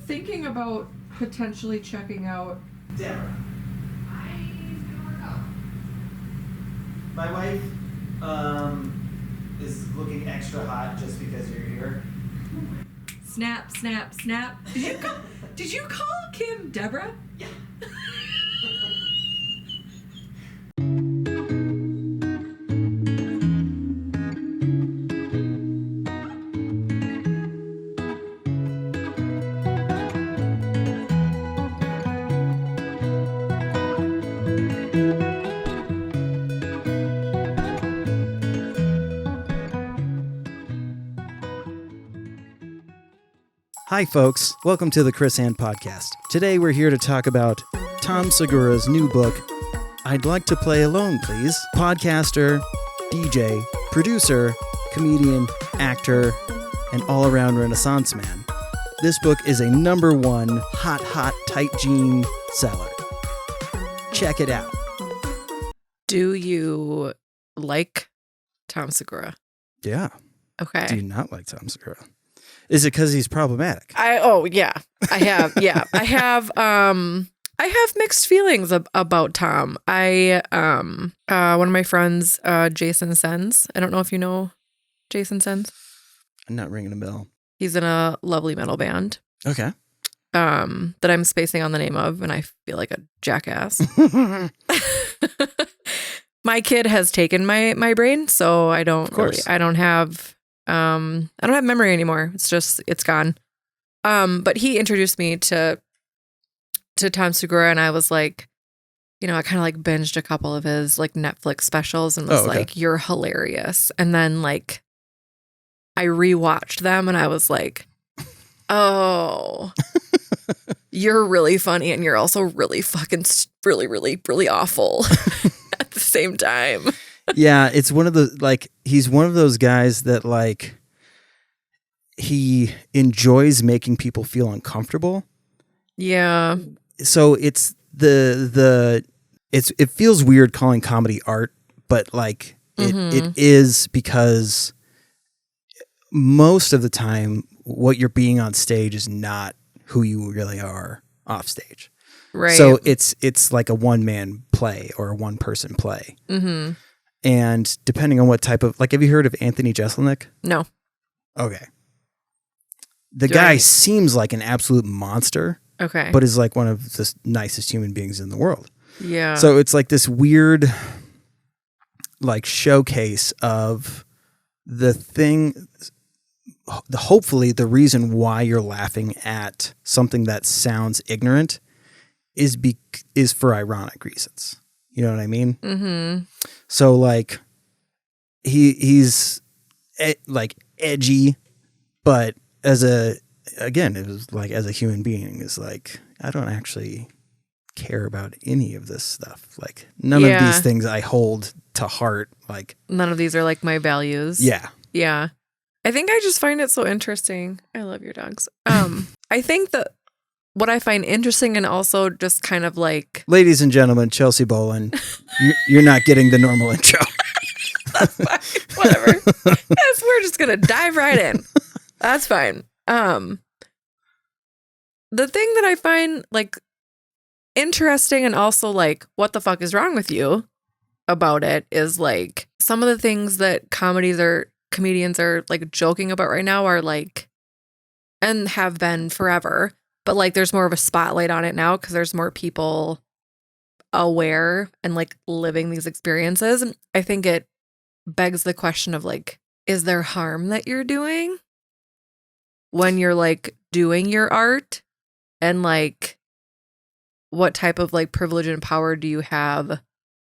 thinking about potentially checking out Deborah. My wife is looking extra hot just because you're here. Snap, snap, snap. Did you call Kim Deborah? Yeah. Hi, folks. Welcome to the Chris Hand Podcast. Today we're here to talk about Tom Segura's new book, I'd Like to Play Alone, Please. Podcaster, DJ, producer, comedian, actor, and all-around Renaissance man. This book is a #1 hot, tight jean seller. Check it out. Do you like Tom Segura? Yeah. Okay. Do you not like Tom Segura? Is it because he's problematic? I have. Yeah. I have mixed feelings about Tom. One of my friends, Jason Sens. I don't know if you know Jason Sens. I'm not ringing a bell. He's in a lovely metal band. Okay. That I'm spacing on the name of, and I feel like a jackass. My kid has taken my brain, so I don't have memory anymore. It's gone. But he introduced me to Tom Segura, and I was like, I kind of like binged a couple of his like Netflix specials and was like, you're hilarious. And then like I rewatched them and I was like, oh, you're really funny and you're also really fucking really, really, really awful at the same time. Yeah, it's one of the, like, he's one of those guys that, like, he enjoys making people feel uncomfortable. Yeah. So it's it feels weird calling comedy art, but, like, it is, because most of the time what you're being on stage is not who you really are off stage. Right. So it's like a one-man play or a one-person play. Mm-hmm. And depending on what type of, like, have you heard of Anthony Jeselnik? No. Okay. The guy seems like an absolute monster. Okay. But is like one of the nicest human beings in the world. Yeah. So it's like this weird, like, showcase of the thing, hopefully the reason why you're laughing at something that sounds ignorant is for ironic reasons. You know what I mean? Mm-hmm. So, like, he's like edgy, but as a human being, is like, I don't actually care about any of this stuff. Like, none of these things I hold to heart. Like, none of these are like my values. Yeah. Yeah. I think I just find it so interesting. I love your dogs. I think that what I find interesting, and also just kind of like, ladies and gentlemen, Chelse Bolin, you're not getting the normal intro. That's fine. Whatever. Yes, we're just gonna dive right in. That's fine. The thing that I find like interesting, and also like, what the fuck is wrong with you about it, is like some of the things that comedians are like joking about right now are like, and have been forever, but like there's more of a spotlight on it now because there's more people aware and like living these experiences. And I think it begs the question of like, is there harm that you're doing when you're like doing your art? And like, what type of like privilege and power do you have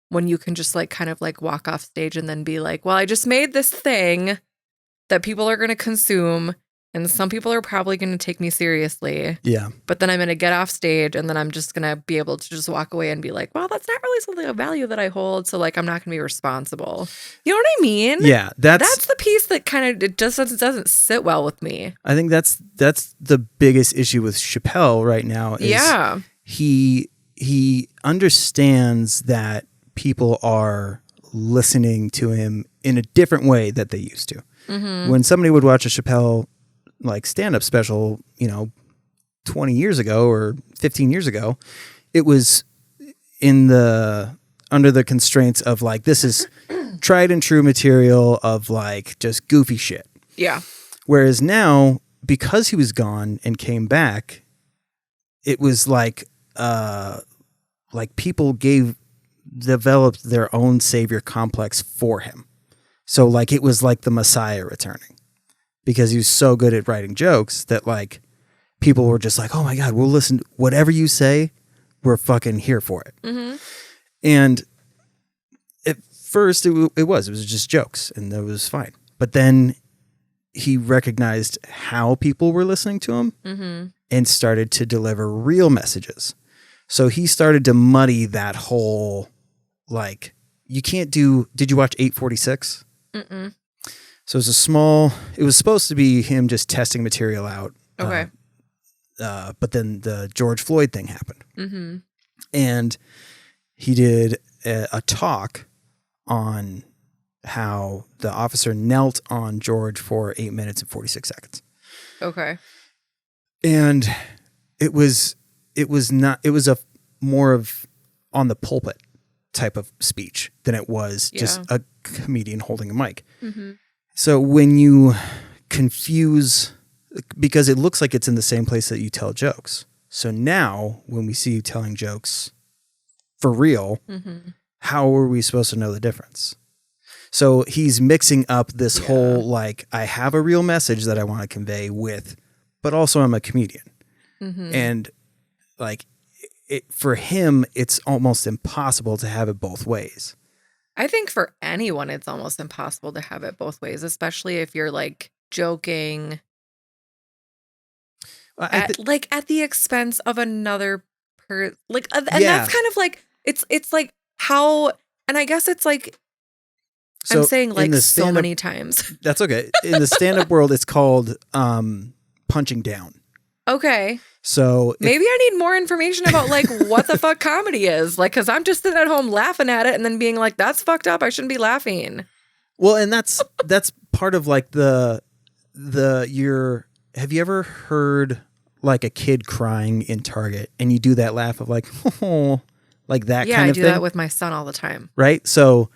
when you can just like kind of like walk off stage and then be like, well, I just made this thing that people are going to consume, and some people are probably going to take me seriously. Yeah. But then I'm going to get off stage, and then I'm just going to be able to just walk away and be like, well, that's not really something of value that I hold. So like, I'm not going to be responsible. You know what I mean? Yeah. That's the piece that kind of, it just doesn't sit well with me. I think that's the biggest issue with Chappelle right now. Is he understands that people are listening to him in a different way that they used to. Mm-hmm. When somebody would watch a Chappelle like stand-up special, 20 years ago or 15 years ago, it was under the constraints of like, this is tried and true material of like just goofy shit. Yeah. Whereas now, because he was gone and came back, it was like people developed their own savior complex for him. So like it was like the Messiah returning, because he was so good at writing jokes that like people were just like, oh my God, we'll listen. Whatever you say, we're fucking here for it. Mm-hmm. And at first it was just jokes and that was fine. But then he recognized how people were listening to him and started to deliver real messages. So he started to muddy that whole, like, you can't do, did you watch 846? Mm-mm. So it was supposed to be him just testing material out. Okay. But then the George Floyd thing happened. Mm-hmm. And he did a talk on how the officer knelt on George for 8 minutes and 46 seconds. Okay. And it was a more of on the pulpit type of speech than it was just a comedian holding a mic. Mm-hmm. So when you confuse, because it looks like it's in the same place that you tell jokes. So now when we see you telling jokes for real, how are we supposed to know the difference? So he's mixing up this whole, like, I have a real message that I want to convey with, but also I'm a comedian. Mm-hmm. And like for him, it's almost impossible to have it both ways. I think for anyone, it's almost impossible to have it both ways, especially if you're like joking at the expense of another person. Like, and that's kind of like, it's like how, and I guess it's like, so I'm saying like so many stand-up, times. That's okay. In the stand-up world, it's called punching down. Okay. So maybe I need more information about like what the fuck comedy is. Like, cause I'm just sitting at home laughing at it and then being like, that's fucked up. I shouldn't be laughing. Well, and that's part of like have you ever heard like a kid crying in Target and you do that laugh of like, oh, like that kind of thing? Yeah, I do that with my son all the time. Right? So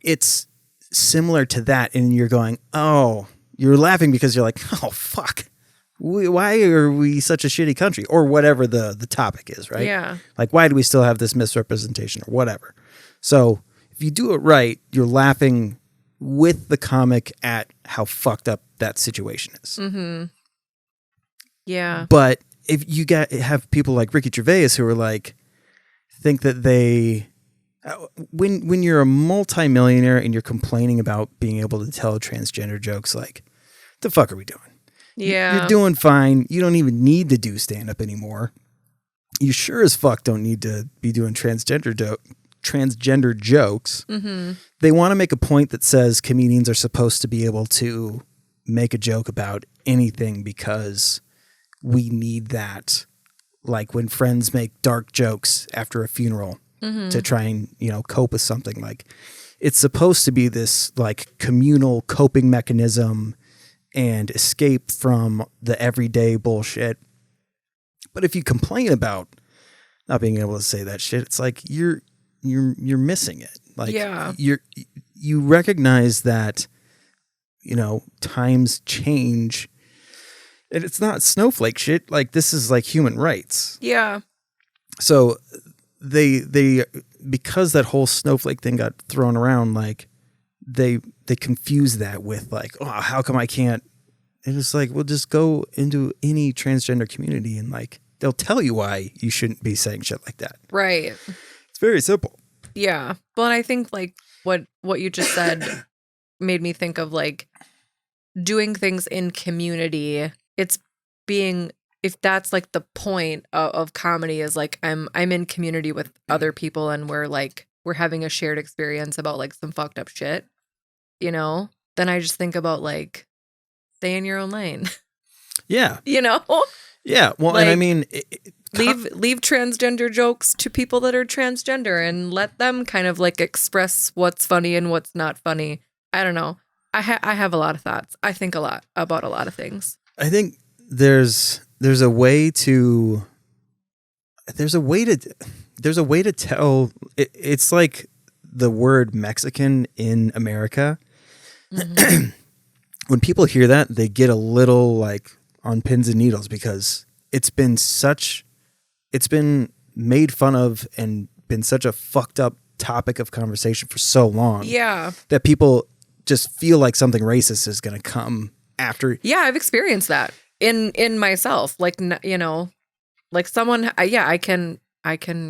it's similar to that. And you're going, oh, you're laughing because you're like, oh, fuck. Why are we such a shitty country? Or whatever the topic is, right? Yeah. Like, why do we still have this misrepresentation or whatever? So if you do it right, you're laughing with the comic at how fucked up that situation is. Mm-hmm. Yeah. But if you have people like Ricky Gervais who are like, think that they, when you're a multimillionaire and you're complaining about being able to tell transgender jokes, like, the fuck are we doing? Yeah. You're doing fine. You don't even need to do stand-up anymore. You sure as fuck don't need to be doing transgender jokes. Mm-hmm. They want to make a point that says comedians are supposed to be able to make a joke about anything because we need that. Like when friends make dark jokes after a funeral to try and, cope with something. Like it's supposed to be this like communal coping mechanism and escape from the everyday bullshit. But if you complain about not being able to say that shit, it's like you're missing it. Like you recognize that, times change and it's not snowflake shit. Like this is like human rights. Yeah. So they because that whole snowflake thing got thrown around, like they confuse that with like, oh, how come I can't? And it's like, well, just go into any transgender community and like they'll tell you why you shouldn't be saying shit like that. Right. It's very simple. Yeah. Well, and I think like what you just said made me think of like doing things in community. It's being, if that's like the point of comedy is like I'm in community with other people and we're having a shared experience about like some fucked up shit, then I just think about like stay in your own lane. Yeah. Yeah. Well, like, and I mean, leave transgender jokes to people that are transgender and let them kind of like express what's funny and what's not funny. I don't know. I have a lot of thoughts. I think a lot about a lot of things. I think there's there's a way to tell. It's like the word Mexican in America. Mm-hmm. When people hear that, they get a little like on pins and needles because it's been made fun of and been such a fucked up topic of conversation for so long. Yeah. That people just feel like something racist is going to come after. Yeah, I've experienced that in myself. Like, you know, like someone, I can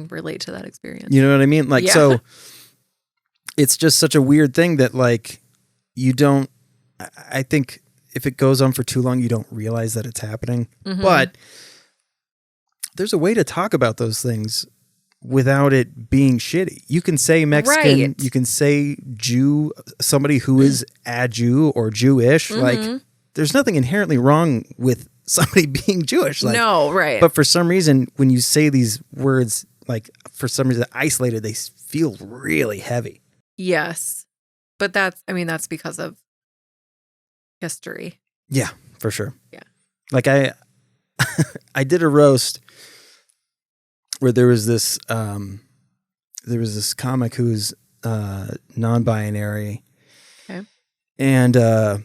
relate to that experience. You know what I mean? Like, Yeah. so it's just such a weird thing that like you don't, I think if it goes on for too long, you don't realize that it's happening. Mhm. But there's a way to talk about those things without it being shitty. You can say Mexican, Right. you can say Jew, somebody who is a Jew or Jewish. Mhm. Like, there's nothing inherently wrong with somebody being Jewish. Like, No, right. but for some reason, when you say these words, like for some reason isolated, they feel really heavy. Yes. But that's because of history. Yeah, for sure. Yeah. Like I did a roast where there was this comic who's non-binary. Okay. And the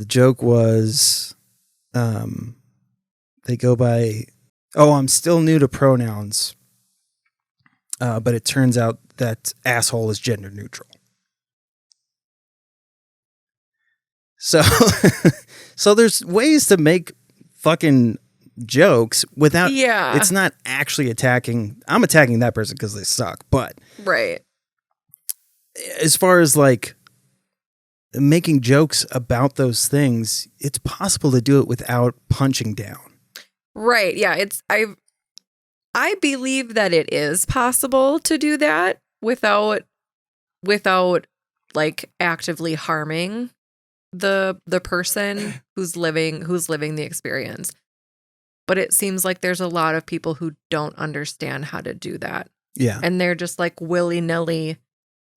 joke was they go by, oh, I'm still new to pronouns. But it turns out that asshole is gender neutral. So, so there's ways to make fucking jokes without. Yeah. It's not actually attacking. I'm attacking that person because they suck. But Right. as far as like making jokes about those things, it's possible to do it without punching down. Right. Yeah. I believe that it is possible to do that without like actively harming the person who's living the experience. But it seems like there's a lot of people who don't understand how to do that. Yeah. And they're just like willy-nilly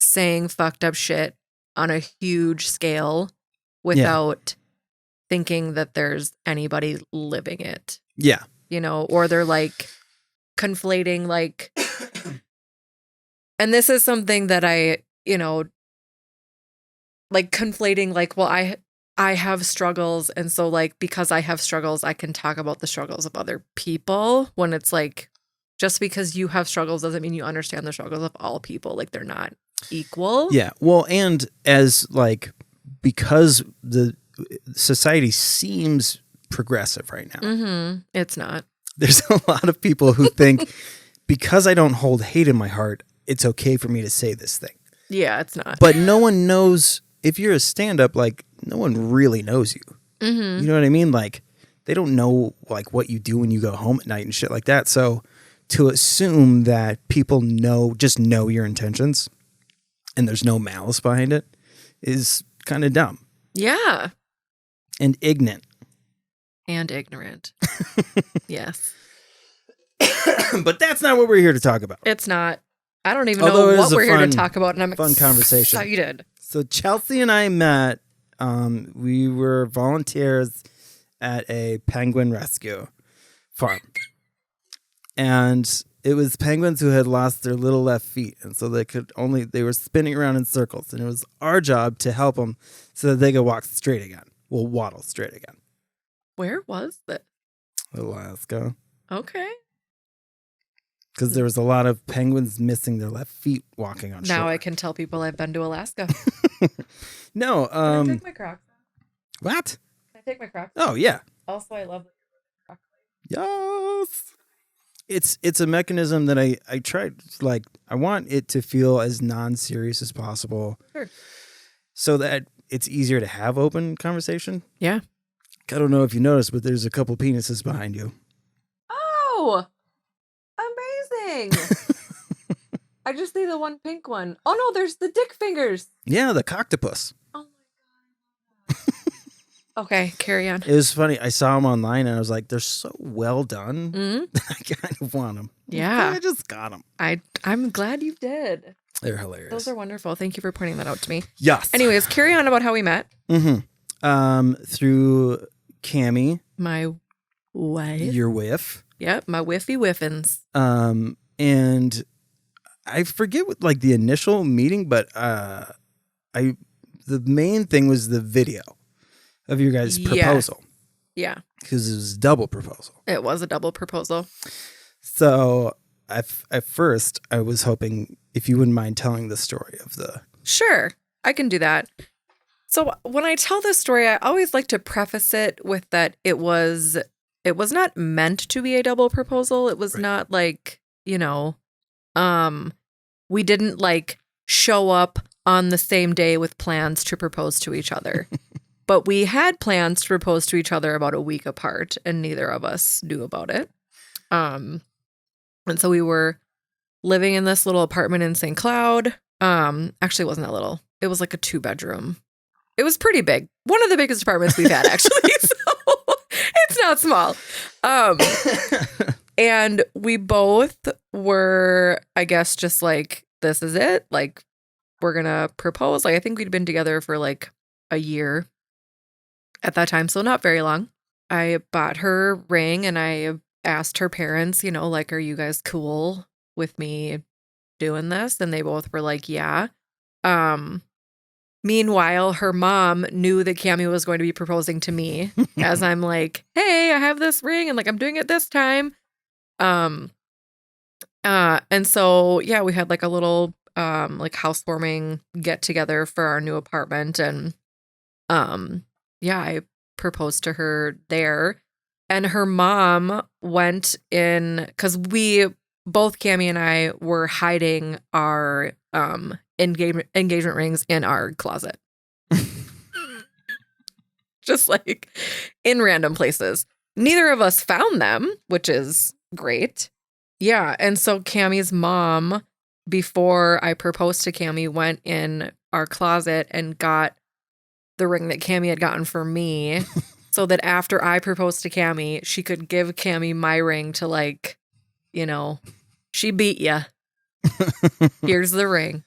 saying fucked up shit on a huge scale without thinking that there's anybody living it. Yeah. You know, or they're like conflating like, and this is something that I, you know, like conflating like, well, I have struggles, and so like because I have struggles, I can talk about the struggles of other people, when it's like just because you have struggles doesn't mean you understand the struggles of all people. Like they're not equal. Yeah. Well, and as like, because the society seems progressive right now. Mm-hmm. It's not. There's a lot of people who think because I don't hold hate in my heart, it's okay for me to say this thing. Yeah, it's not. But no one knows, if you're a stand-up, like no one really knows you. Mm-hmm. You know what I mean? Like they don't know like what you do when you go home at night and shit like that. So to assume that people just know your intentions and there's no malice behind it is kind of dumb. Yeah. And ignorant. And ignorant. Yes. But that's not what we're here to talk about. It's not. I don't even Although know it what is a we're here fun- to talk about, and I'm fun conversation. excited. So Chelsea and I met. We were volunteers at a penguin rescue farm. And it was penguins who had lost their little left feet. And so they were spinning around in circles. And it was our job to help them so that they could walk straight again. Well, waddle straight again. Where was that? Alaska. Okay. Because there was a lot of penguins missing their left feet walking on shore. Now I can tell people I've been to Alaska. No. Can I take my Crocs off? What? Can I take my Crocs Oh, yeah. off? Also, I love Crocs. Yes. It's a mechanism that I tried, like, I want it to feel as non-serious as possible. Sure. So that it's easier to have open conversation. Yeah. I don't know if you noticed, but there's a couple penises behind you. Oh, amazing. I just see the one pink one. Oh, no, there's the dick fingers. Yeah, the coctopus. Oh, my God. Okay, carry on. It was funny. I saw them online and I was like, they're so well done. Mm-hmm. I kind of want them. Yeah. I just got them. I'm glad you did. They're hilarious. Those are wonderful. Thank you for pointing that out to me. Yes. Anyways, carry on about how we met. Mm-hmm. Through Cammie. My Wife. your whiff. Yep, my whiffy whiffins. And I forget what like the initial meeting, but the main thing was the video of your guys' proposal. Yeah. Because it was a double proposal. It was a double proposal. So at first, I was hoping if you wouldn't mind telling the story of the... Sure, I can do that. So when I tell this story, I always like to preface it with that it was not meant to be a double proposal. It was not like, we didn't like show up on the same day with plans to propose to each other. But we had plans to propose to each other about a week apart, and neither of us knew about it. And so we were living in this little apartment in St. Cloud. Actually, it wasn't that little. It was like a 2-bedroom. It was pretty big. One of the biggest apartments we've had, actually. So it's not small. And we both were, I guess, just like, this is it. Like, we're going to propose. Like, I think we'd been together for like a year at that time. So not very long. I bought her ring and I asked her parents, like, are you guys cool with me doing this? And they both were like, yeah. Meanwhile, her mom knew that Cammie was going to be proposing to me as I'm like, hey, I have this ring and like, I'm doing it this time. And so, yeah, we had like a little, like housewarming get together for our new apartment. And, yeah, I proposed to her there. And her mom went in, because both Cammie and I were hiding our engagement rings in our closet. Just like in random places. Neither of us found them, which is great. Yeah. And so Cammie's mom, before I proposed to Cammie, went in our closet and got the ring that Cammie had gotten for me. So that after I proposed to Cammie, she could give Cammie my ring to like, she beat ya. Here's the ring.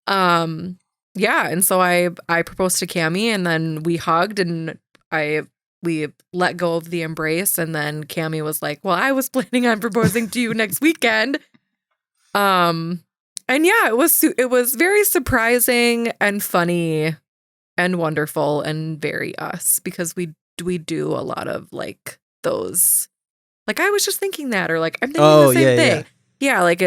Yeah, and so I proposed to Cammie and then we hugged and we let go of the embrace, and then Cammie was like, well, I was planning on proposing to you next weekend. And yeah, it was very surprising and funny and wonderful and very us, because we do a lot of like those, like, I was just thinking that, or like, I'm thinking the same thing. Yeah, like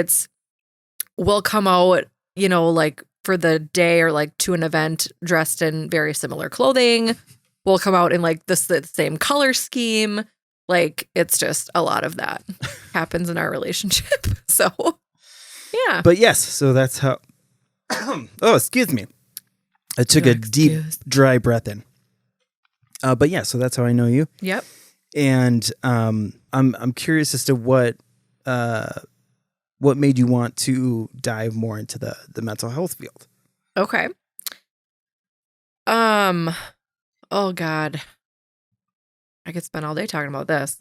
we'll come out, like for the day or like to an event dressed in very similar clothing. We'll come out in like the same color scheme. Like, it's just a lot of that happens in our relationship. So, yeah. But yes, so that's how. Oh, excuse me. I took a deep, dry breath in. But yeah, so that's how I know you. Yep. And I'm curious as to what made you want to dive more into the mental health field. Okay. Oh God, I could spend all day talking about this.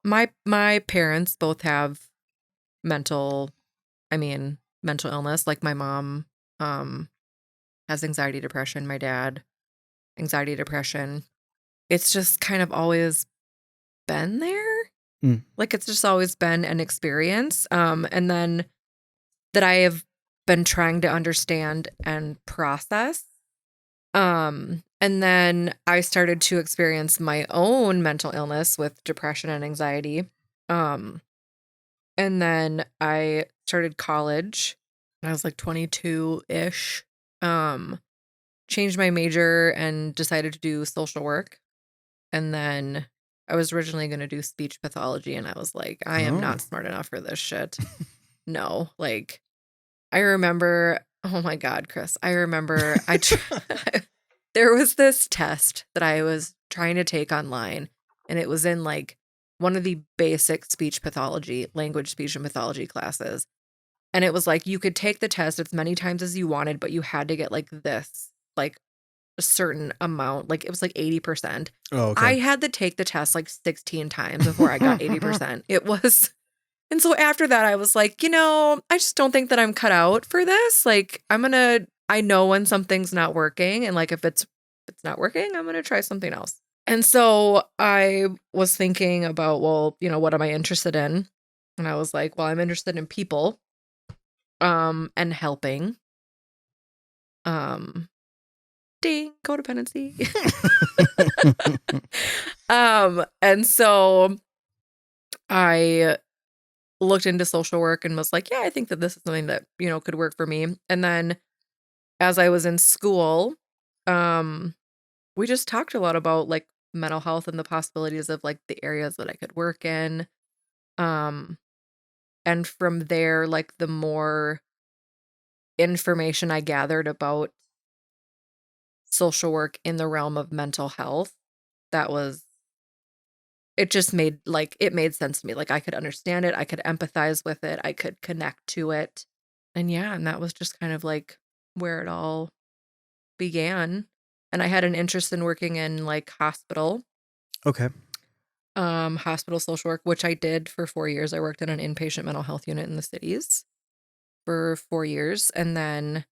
My parents both have mental illness. Like my mom has anxiety, depression. My dad, anxiety, depression. It's just kind of always been there. Like, it's just always been an experience. And then that I have been trying to understand and process. And then I started to experience my own mental illness with depression and anxiety. And then I started college. I was like 22-ish. Changed my major and decided to do social work. And then I was originally going to do speech pathology, and I was like, I am not smart enough for this shit. No, like, I remember, oh my God, Chris, I remember there was this test that I was trying to take online, and it was in like one of the basic speech pathology, language, speech, and pathology classes. And it was like, you could take the test as many times as you wanted, but you had to get like this, like a certain amount, like it was like 80%. Oh, okay. I had to take the test like 16 times before I got 80%. It was, and so after that, I was like, I just don't think that I'm cut out for this. Like, I know when something's not working, and like if it's not working, I'm gonna try something else. And so I was thinking about, well, what am I interested in? And I was like, well, I'm interested in people, and helping. Ding, codependency. And so I looked into social work and was like, yeah, I think that this is something that, could work for me. And then as I was in school, we just talked a lot about like mental health and the possibilities of like the areas that I could work in. And from there, like the more information I gathered about social work in the realm of mental health, it made sense to me. Like I could understand it, I could empathize with it, I could connect to it. And that was just kind of like where it all began. And I had an interest in working in like hospital social work, which I did for 4 years. I worked in an inpatient mental health unit in the cities for 4 years. And then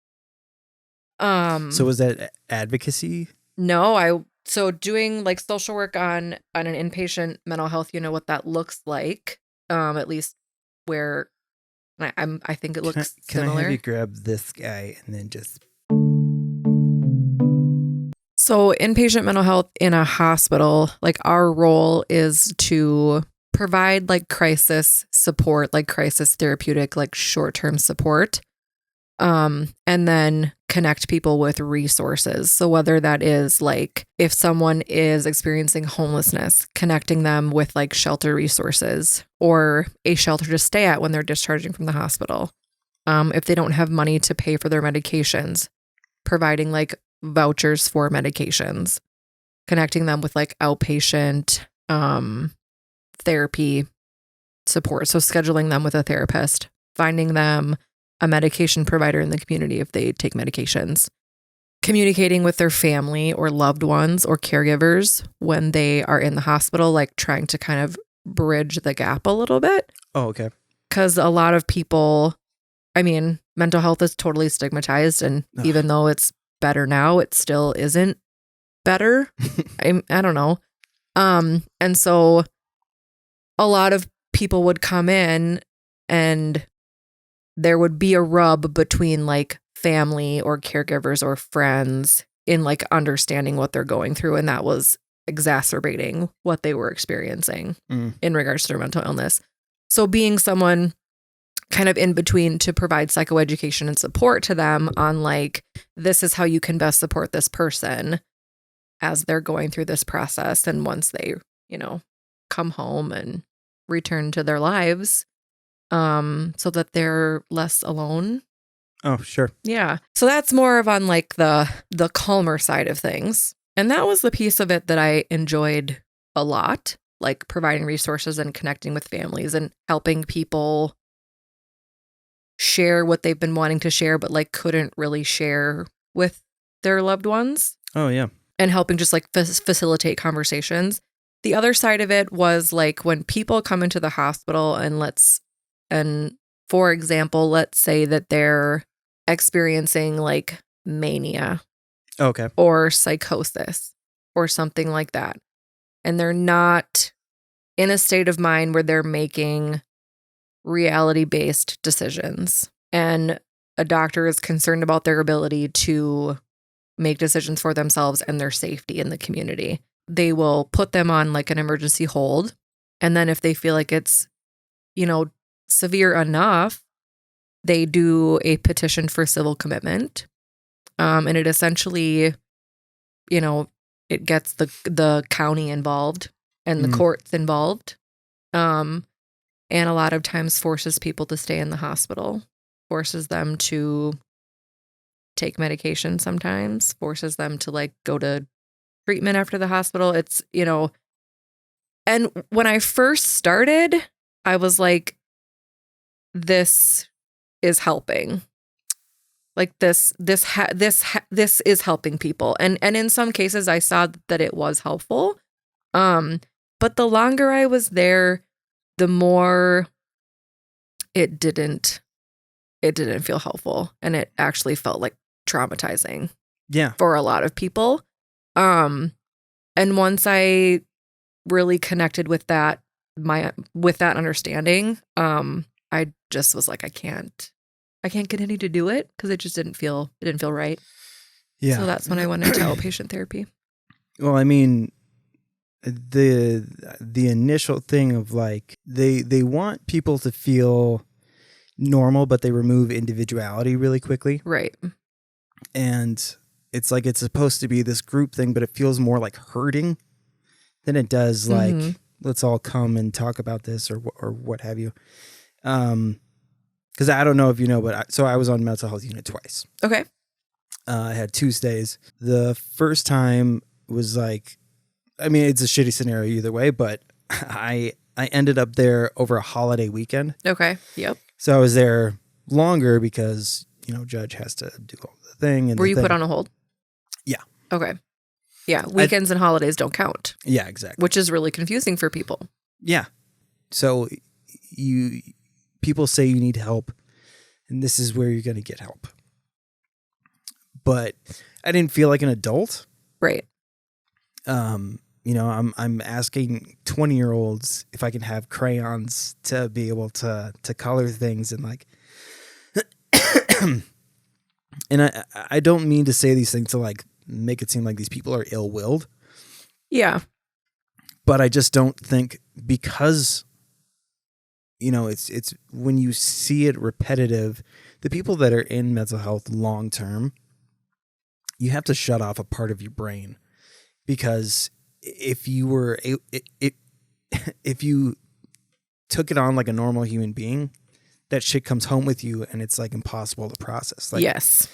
So was that advocacy? no, so doing like social work on an inpatient mental health unit, what that looks like, at least where I think it looks Can I similar. have you grab this guy and then just... So inpatient mental health in a hospital, like our role is to provide like crisis support, like crisis therapeutic, like short-term support. And then connect people with resources. So whether that is like if someone is experiencing homelessness, connecting them with like shelter resources or a shelter to stay at when they're discharging from the hospital. If they don't have money to pay for their medications, providing like vouchers for medications, connecting them with like outpatient therapy support. So scheduling them with a therapist, finding them a medication provider in the community if they take medications, communicating with their family or loved ones or caregivers when they are in the hospital, like trying to kind of bridge the gap a little bit. Oh, okay. Because a lot of people, mental health is totally stigmatized. And even though it's better now, it still isn't better. I don't know. And so a lot of people would come in and there would be a rub between like family or caregivers or friends in like understanding what they're going through. And that was exacerbating what they were experiencing in regards to their mental illness. So being someone kind of in between to provide psychoeducation and support to them on like, this is how you can best support this person as they're going through this process. And once they, come home and return to their lives, so that they're less alone. Oh, sure. Yeah. So that's more of on like the calmer side of things. And that was the piece of it that I enjoyed a lot, like providing resources and connecting with families and helping people share what they've been wanting to share, but like couldn't really share with their loved ones. Oh, yeah. And helping just like facilitate conversations. The other side of it was like when people come into the hospital and for example, let's say that they're experiencing like mania. Okay. Or psychosis or something like that. And they're not in a state of mind where they're making reality-based decisions. And a doctor is concerned about their ability to make decisions for themselves and their safety in the community. They will put them on like an emergency hold. And then if they feel like it's, severe enough, they do a petition for civil commitment. And it essentially, it gets the county involved and the courts involved. And a lot of times forces people to stay in the hospital, forces them to take medication sometimes, forces them to like go to treatment after the hospital. It's, and when I first started, I was like, this is helping. Like this is helping people. And in some cases I saw that it was helpful. But the longer I was there, the more it didn't feel helpful. And it actually felt like traumatizing. Yeah. For a lot of people. And once I really connected with that, with that understanding, I just was like, I can't continue to do it because it didn't feel right. Yeah. So that's when I went into outpatient therapy. Well, I mean, the initial thing of like they want people to feel normal, but they remove individuality really quickly. Right. And it's like it's supposed to be this group thing, but it feels more like hurting than it does like let's all come and talk about this or what have you. Because I don't know if you know, but I was on mental health unit twice. Okay. I had Tuesdays. The first time was like, I mean, it's a shitty scenario either way, but I ended up there over a holiday weekend. Okay. Yep. So I was there longer because, judge has to do all the thing. And were you put on a hold? Yeah. Okay. Yeah. Weekends and holidays don't count. Yeah, exactly. Which is really confusing for people. Yeah. So people say you need help, and this is where you're going to get help. But I didn't feel like an adult. Right. I'm asking 20-year-olds if I can have crayons to be able to color things and like and I don't mean to say these things to like make it seem like these people are ill-willed. Yeah. But I just don't think because it's when you see it repetitive, the people that are in mental health long term, you have to shut off a part of your brain. Because if you took it on like a normal human being, that shit comes home with you and it's like impossible to process. Like, yes.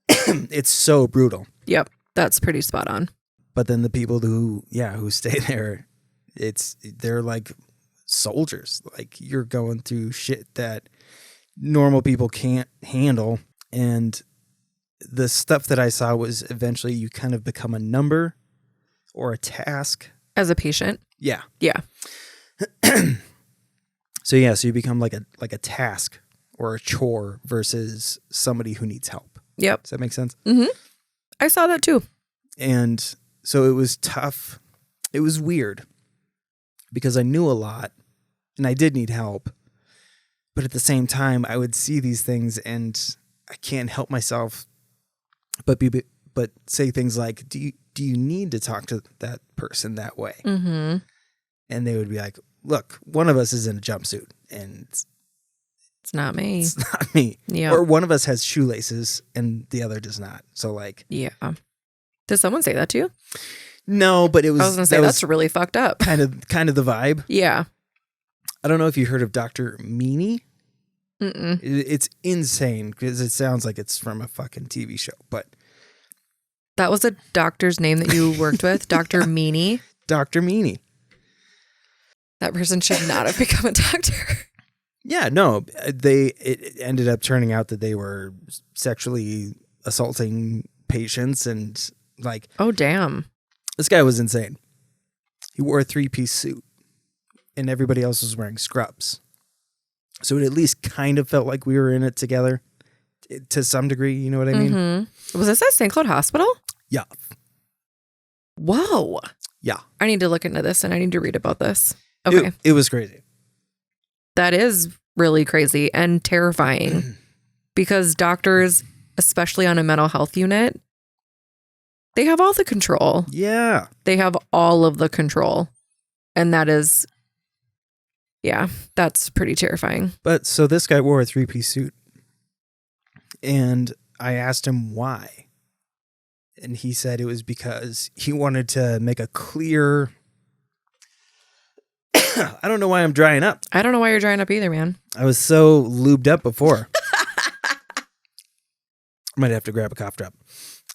It's so brutal. Yep. That's pretty spot on. But then the people who stay there, they're like soldiers. Like you're going through shit that normal people can't handle. And the stuff that I saw was eventually you kind of become a number or a task. As a patient? Yeah. Yeah. So you become like a task or a chore versus somebody who needs help. Yep. Does that make sense? Mm-hmm. I saw that too. And so it was tough. It was weird because I knew a lot and I did need help. But at the same time, I would see these things and I can't help myself but say things like, do you need to talk to that person that way? Mm-hmm. And they would be like, look, one of us is in a jumpsuit and it's not me. It's not me. Yeah. Or one of us has shoelaces and the other does not. So like, yeah. Did someone say that to you? No, but it was. I was gonna say that's really fucked up. Kind of the vibe. Yeah. I don't know if you heard of Dr. Meany. Mm-mm. It's insane because it sounds like it's from a fucking TV show, but that was a doctor's name that you worked with, Dr. Meany. Dr. Meany. That person should not have become a doctor. Yeah, no, it ended up turning out that they were sexually assaulting patients and like. Oh damn! This guy was insane. He wore a 3-piece suit, and everybody else was wearing scrubs. So it at least kind of felt like we were in it together, to some degree. You know what I mean? Mm-hmm. Was this at St. Cloud Hospital? Yeah. Whoa. Yeah. I need to look into this and I need to read about this. Okay. It was crazy. That is really crazy and terrifying because doctors, especially on a mental health unit, they have all the control. Yeah. They have all of the control. And that is, yeah, that's pretty terrifying. But so this guy wore a 3-piece suit and I asked him why. And he said it was because he wanted to make a clear. I don't know why I'm drying up. I don't know why you're drying up either, man. I was so lubed up before. Might have to grab a cough drop.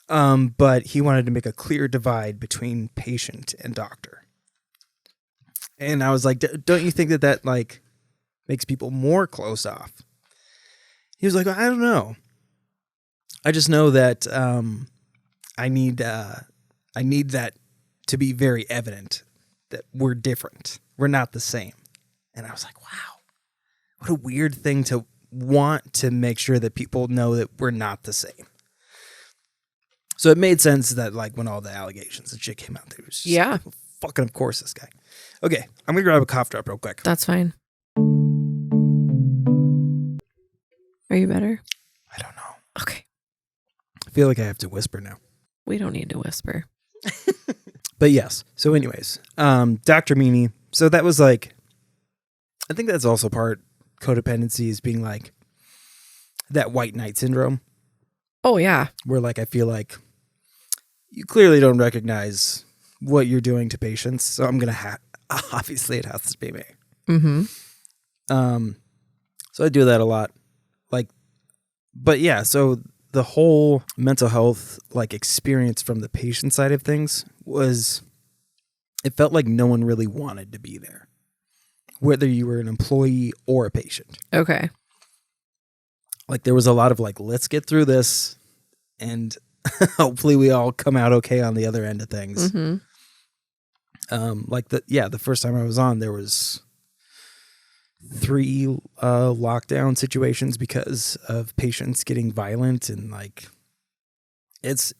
But he wanted to make a clear divide between patient and doctor. And I was like, don't you think that like makes people more closed off? He was like, I don't know. I just know that I need that to be very evident that we're different. We're not the same. And I was like, wow, what a weird thing to want to make sure that people know that we're not the same. So it made sense that like when all the allegations and shit came out, there was just Yeah. fucking of course this guy. Okay, I'm gonna grab a cough drop real quick. That's fine. Are you better? I don't know. Okay. I feel like I have to whisper now. We don't need to whisper. But yes. So anyways, Dr. Meany. So that was like, I think that's also part codependency is being like that white knight syndrome Oh, yeah. where like I feel like you clearly don't recognize what you're doing to patients. So I'm going to obviously it has to be me. Mm-hmm. So I do that a lot. Like, but yeah, so the whole mental health like experience from the patient side of things was, it felt like no one really wanted to be there, whether you were an employee or a patient. Okay. Like there was a lot of like, let's get through this and hopefully we all come out okay on the other end of things. Mm-hmm. Like the first time I was on, there was 3 lockdown situations because of patients getting violent, and like it's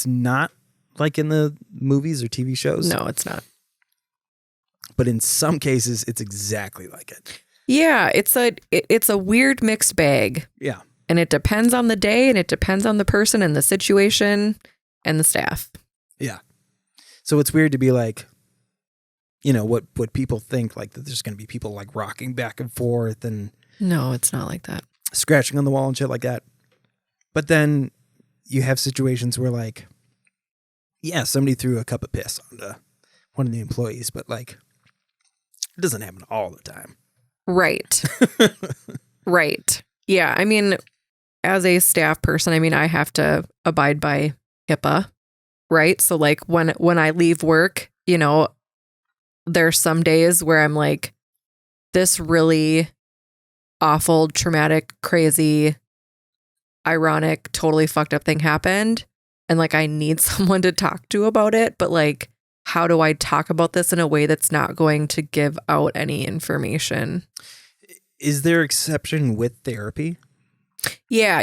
not like in the movies or TV shows. No, it's not. But in some cases it's exactly like it. Yeah, it's a weird mixed bag. Yeah. And it depends on the day, and it depends on the person and the situation and the staff. Yeah. So it's weird to be like, you know, what people think, like that there's going to be people like rocking back and forth and No, it's not like that. scratching on the wall and shit like that. But then you have situations where like, yeah, somebody threw a cup of piss onto one of the employees, but like it doesn't happen all the time. Right. Right. Yeah. I mean, as a staff person, I mean, I have to abide by HIPAA, right? So like when I leave work, you know, there's some days where I'm like, this really awful, traumatic, crazy, ironic, totally fucked up thing happened. And like, I need someone to talk to about it. But like, how do I talk about this in a way that's not going to give out any information? Is there exception with therapy? Yeah.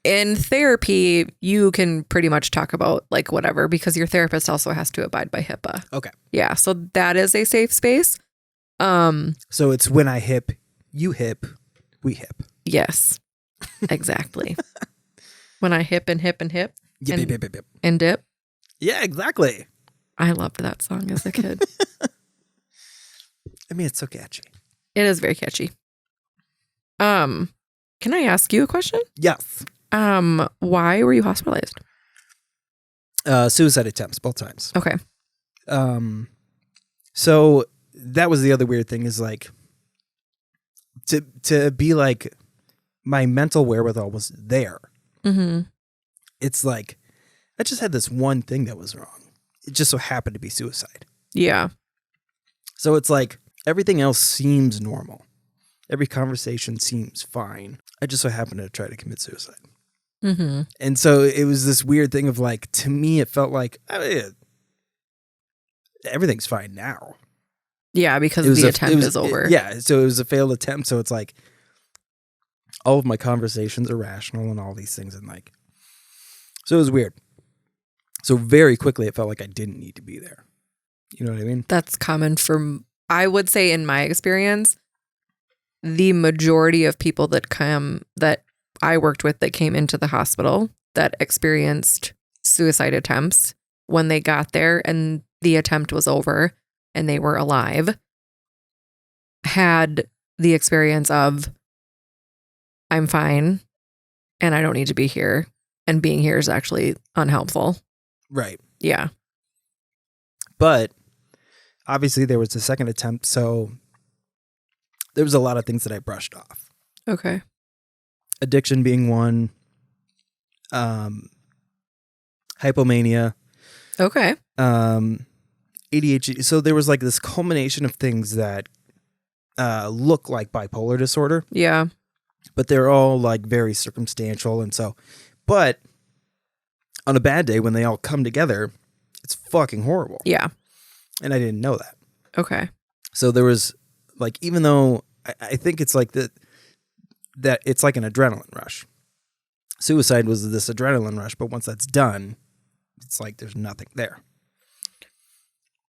In therapy, you can pretty much talk about like whatever, because your therapist also has to abide by HIPAA. Okay. Yeah. So that is a safe space. So it's when I hip, you hip, we hip. Yes, exactly. When I hip and hip and hip Yip, and, yip, yip, yip. and dip. Yeah, exactly. I loved that song as a kid. I mean, it's so catchy. It is very catchy. Can I ask you a question? Yes. Why were you hospitalized? Suicide attempts, both times. Okay. So that was the other weird thing is like to be like my mental wherewithal was there. Mm-hmm. It's like I just had this one thing that was wrong. It just so happened to be suicide. Yeah. So it's like everything else seems normal. Every conversation seems fine. I just so happened to try to commit suicide. Mm-hmm. And so it was this weird thing of like, to me, it felt like everything's fine now. Yeah, because the attempt is over. Yeah, so it was a failed attempt. So it's like all of my conversations are rational and all these things. And like, so it was weird. So very quickly, it felt like I didn't need to be there. You know what I mean? That's common for, I would say in my experience, the majority of people that I worked with that came into the hospital that experienced suicide attempts, when they got there and the attempt was over and they were alive, had the experience of, I'm fine and I don't need to be here. And being here is actually unhelpful. Right. Yeah. But obviously there was a second attempt. So there was a lot of things that I brushed off. Okay. Addiction being one. Hypomania. Okay. ADHD. So there was like this culmination of things that look like bipolar disorder. Yeah. But they're all like very circumstantial. And so, but on a bad day when they all come together, it's fucking horrible. Yeah. And I didn't know that. Okay. So there was like, even though I think it's like that it's like an adrenaline rush. Suicide was this adrenaline rush, but once that's done, it's like there's nothing there.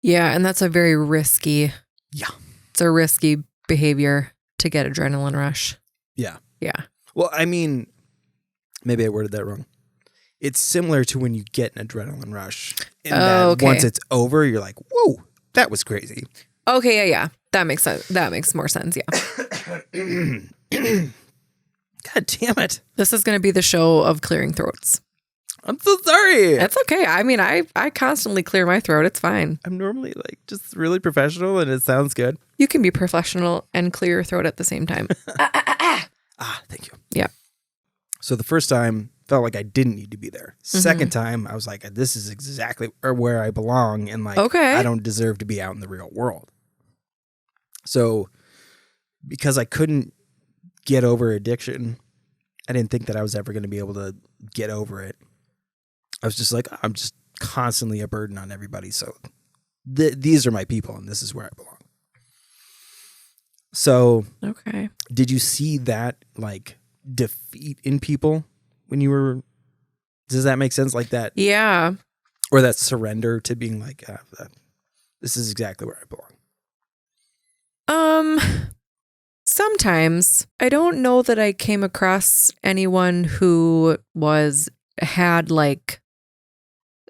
Yeah, and that's a very risky. Yeah. It's a risky behavior to get adrenaline rush. Yeah. Yeah. Well, I mean, maybe I worded that wrong. It's similar to when you get an adrenaline rush. In that okay. Once it's over, you're like, whoa, that was crazy. Okay, yeah. That makes sense. That makes more sense, yeah. God damn it. This is going to be the show of clearing throats. I'm so sorry. That's okay. I mean, I constantly clear my throat. It's fine. I'm normally like just really professional and it sounds good. You can be professional and clear your throat at the same time. Thank you. Yeah. So the first time felt like I didn't need to be there. Second time I was like, this is exactly where I belong. And like, Okay. I don't deserve to be out in the real world. So because I couldn't get over addiction, I didn't think that I was ever going to be able to get over it. I was just like, I'm just constantly a burden on everybody. So these are my people and this is where I belong. So Okay. did you see that like defeat in people when you were, does that make sense? Like that? Yeah. Or that surrender to being like, this is exactly where I belong. Sometimes I don't know that I came across anyone who had like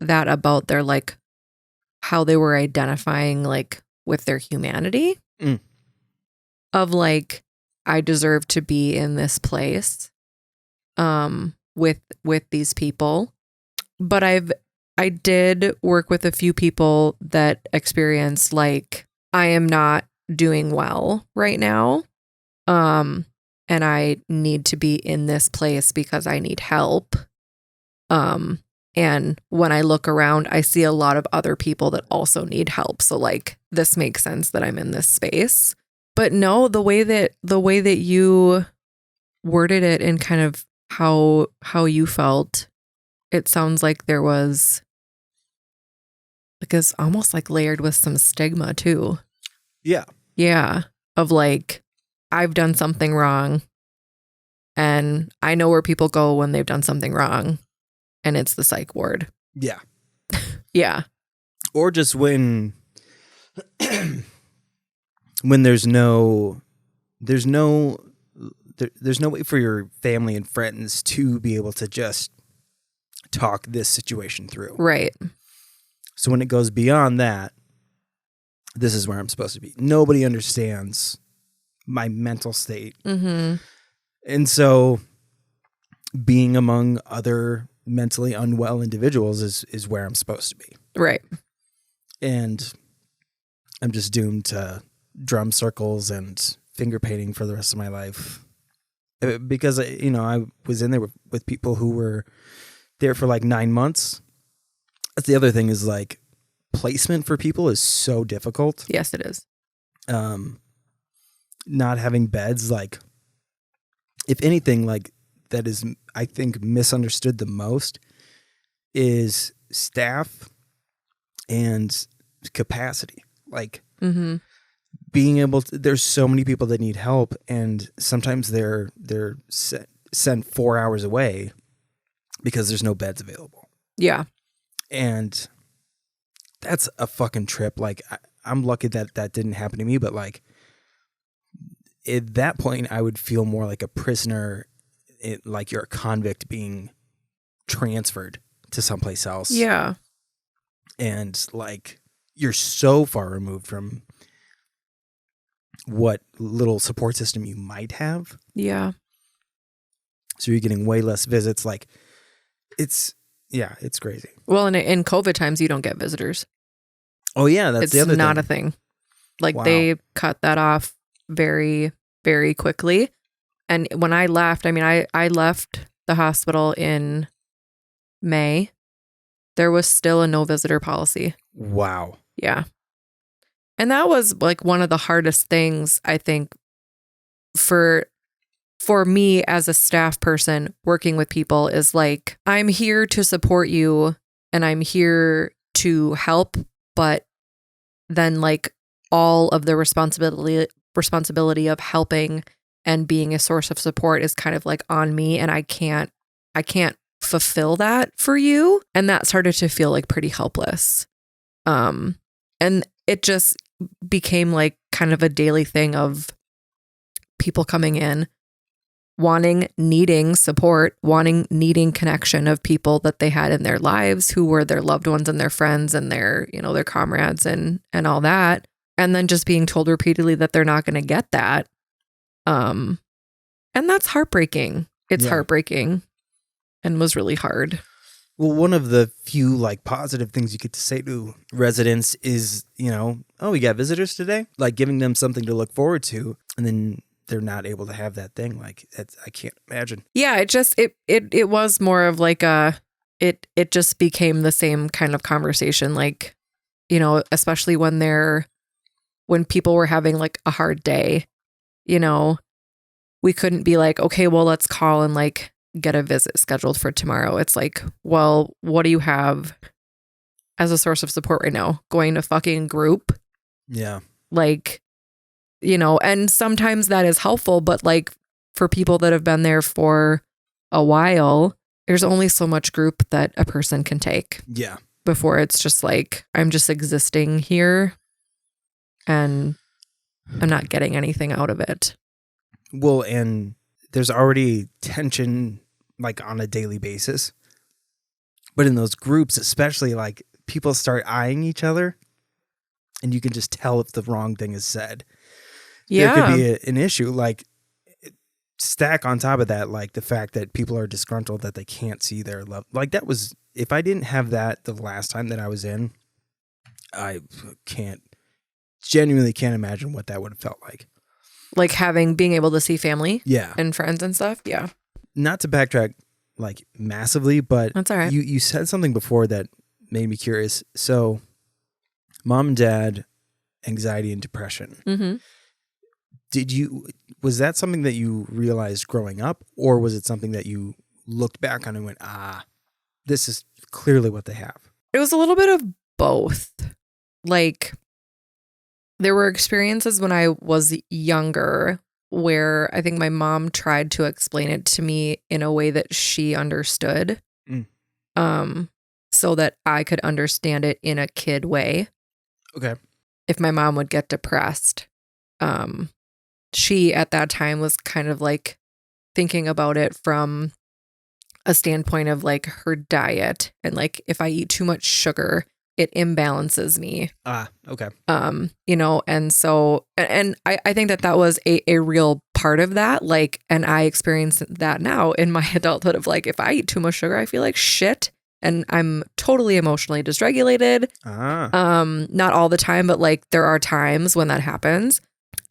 that about their like how they were identifying like with their humanity of like I deserve to be in this place with these people. But I did work with a few people that experienced like I am not doing well right now. And I need to be in this place because I need help. And when I look around, I see a lot of other people that also need help. So like this makes sense that I'm in this space. But no, the way that you worded it and kind of how you felt, it sounds like there was like it's almost like layered with some stigma too. Yeah. Yeah. Of like, I've done something wrong and I know where people go when they've done something wrong and it's the psych ward. Yeah. Yeah. Or just when there's no way for your family and friends to be able to just talk this situation through. Right. So when it goes beyond that, this is where I'm supposed to be. Nobody understands my mental state. Mm-hmm. And so being among other mentally unwell individuals is where I'm supposed to be. Right. And I'm just doomed to drum circles and finger painting for the rest of my life. Because, I was in there with people who were there for like 9 months. That's the other thing is like placement for people is so difficult. Yes, it is. Not having beds, like if anything, like that is, I think, misunderstood the most is staff and capacity. Like being able to, there's so many people that need help and sometimes they're sent 4 hours away because there's no beds available. Yeah. And that's a fucking trip. Like I'm lucky that didn't happen to me, but like at that point I would feel more like a prisoner, like you're a convict being transferred to someplace else. Yeah. And like you're so far removed from what little support system you might have. Yeah. So you're getting way less visits. Like it's crazy. Well, in COVID times, you don't get visitors. Oh yeah, that's the other thing. It's not a thing. Like Wow. they cut that off very, very quickly. And when I left, I mean, I left the hospital in May. There was still a no visitor policy. Wow. Yeah. And that was like one of the hardest things, I think, for me as a staff person working with people is like, I'm here to support you and I'm here to help, but then like all of the responsibility of helping and being a source of support is kind of like on me and I can't fulfill that for you. And that started to feel like pretty helpless. And it just became like kind of a daily thing of people coming in, needing support, needing connection of people that they had in their lives who were their loved ones and their friends and their, their comrades and all that. And then just being told repeatedly that they're not going to get that. And that's heartbreaking. It's heartbreaking and was really hard. Well, one of the few like positive things you get to say to residents is, oh, we got visitors today, like giving them something to look forward to. And then they're not able to have that thing. Like I can't imagine. Yeah. It was more of like it just became the same kind of conversation. Like, especially when people were having like a hard day, we couldn't be like, okay, well, let's call and like get a visit scheduled for tomorrow. It's like, well, what do you have as a source of support right now? Going to fucking group? Yeah. Like, and sometimes that is helpful, but like for people that have been there for a while, there's only so much group that a person can take. Yeah. Before it's just like, I'm just existing here and I'm not getting anything out of it. Well, and there's already tension like on a daily basis. But in those groups, especially like people start eyeing each other and you can just tell if the wrong thing is said. Yeah. There could be an issue. Like stack on top of that, like the fact that people are disgruntled that they can't see their love. Like that was, if I didn't have that the last time that I was in, I genuinely can't imagine what that would have felt like. Like being able to see family, yeah, and friends and stuff, yeah. Not to backtrack like massively, but that's all right. You said something before that made me curious. So, mom and dad, anxiety and depression. Mm-hmm. Was that something that you realized growing up, or was it something that you looked back on and went, this is clearly what they have? It was a little bit of both. Like, there were experiences when I was younger where I think my mom tried to explain it to me in a way that she understood, so that I could understand it in a kid way. Okay. If my mom would get depressed, she at that time was kind of like thinking about it from a standpoint of like her diet and like if I eat too much sugar, it imbalances me. Okay. And so, and I think that was a real part of that. Like, and I experience that now in my adulthood of like, if I eat too much sugar, I feel like shit and I'm totally emotionally dysregulated. Not all the time, but like there are times when that happens.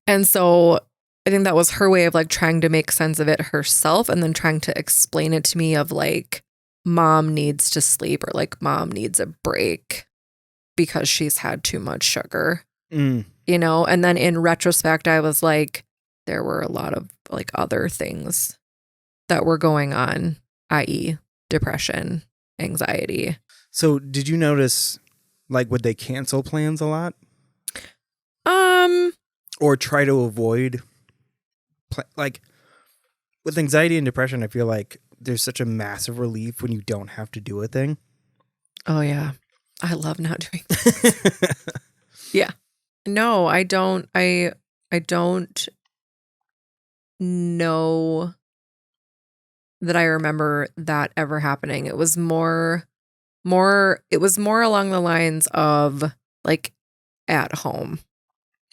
And so I think that was her way of like trying to make sense of it herself and then trying to explain it to me of like, mom needs to sleep or like mom needs a break because she's had too much sugar, and then in retrospect, I was like, there were a lot of like other things that were going on, i.e. depression, anxiety. So did you notice, like, would they cancel plans a lot? Or try to avoid, like, with anxiety and depression, I feel like there's such a massive relief when you don't have to do a thing. Oh, yeah. I love not doing things. Yeah. No, I don't. I don't know that I remember that ever happening. It was more along the lines of like at home.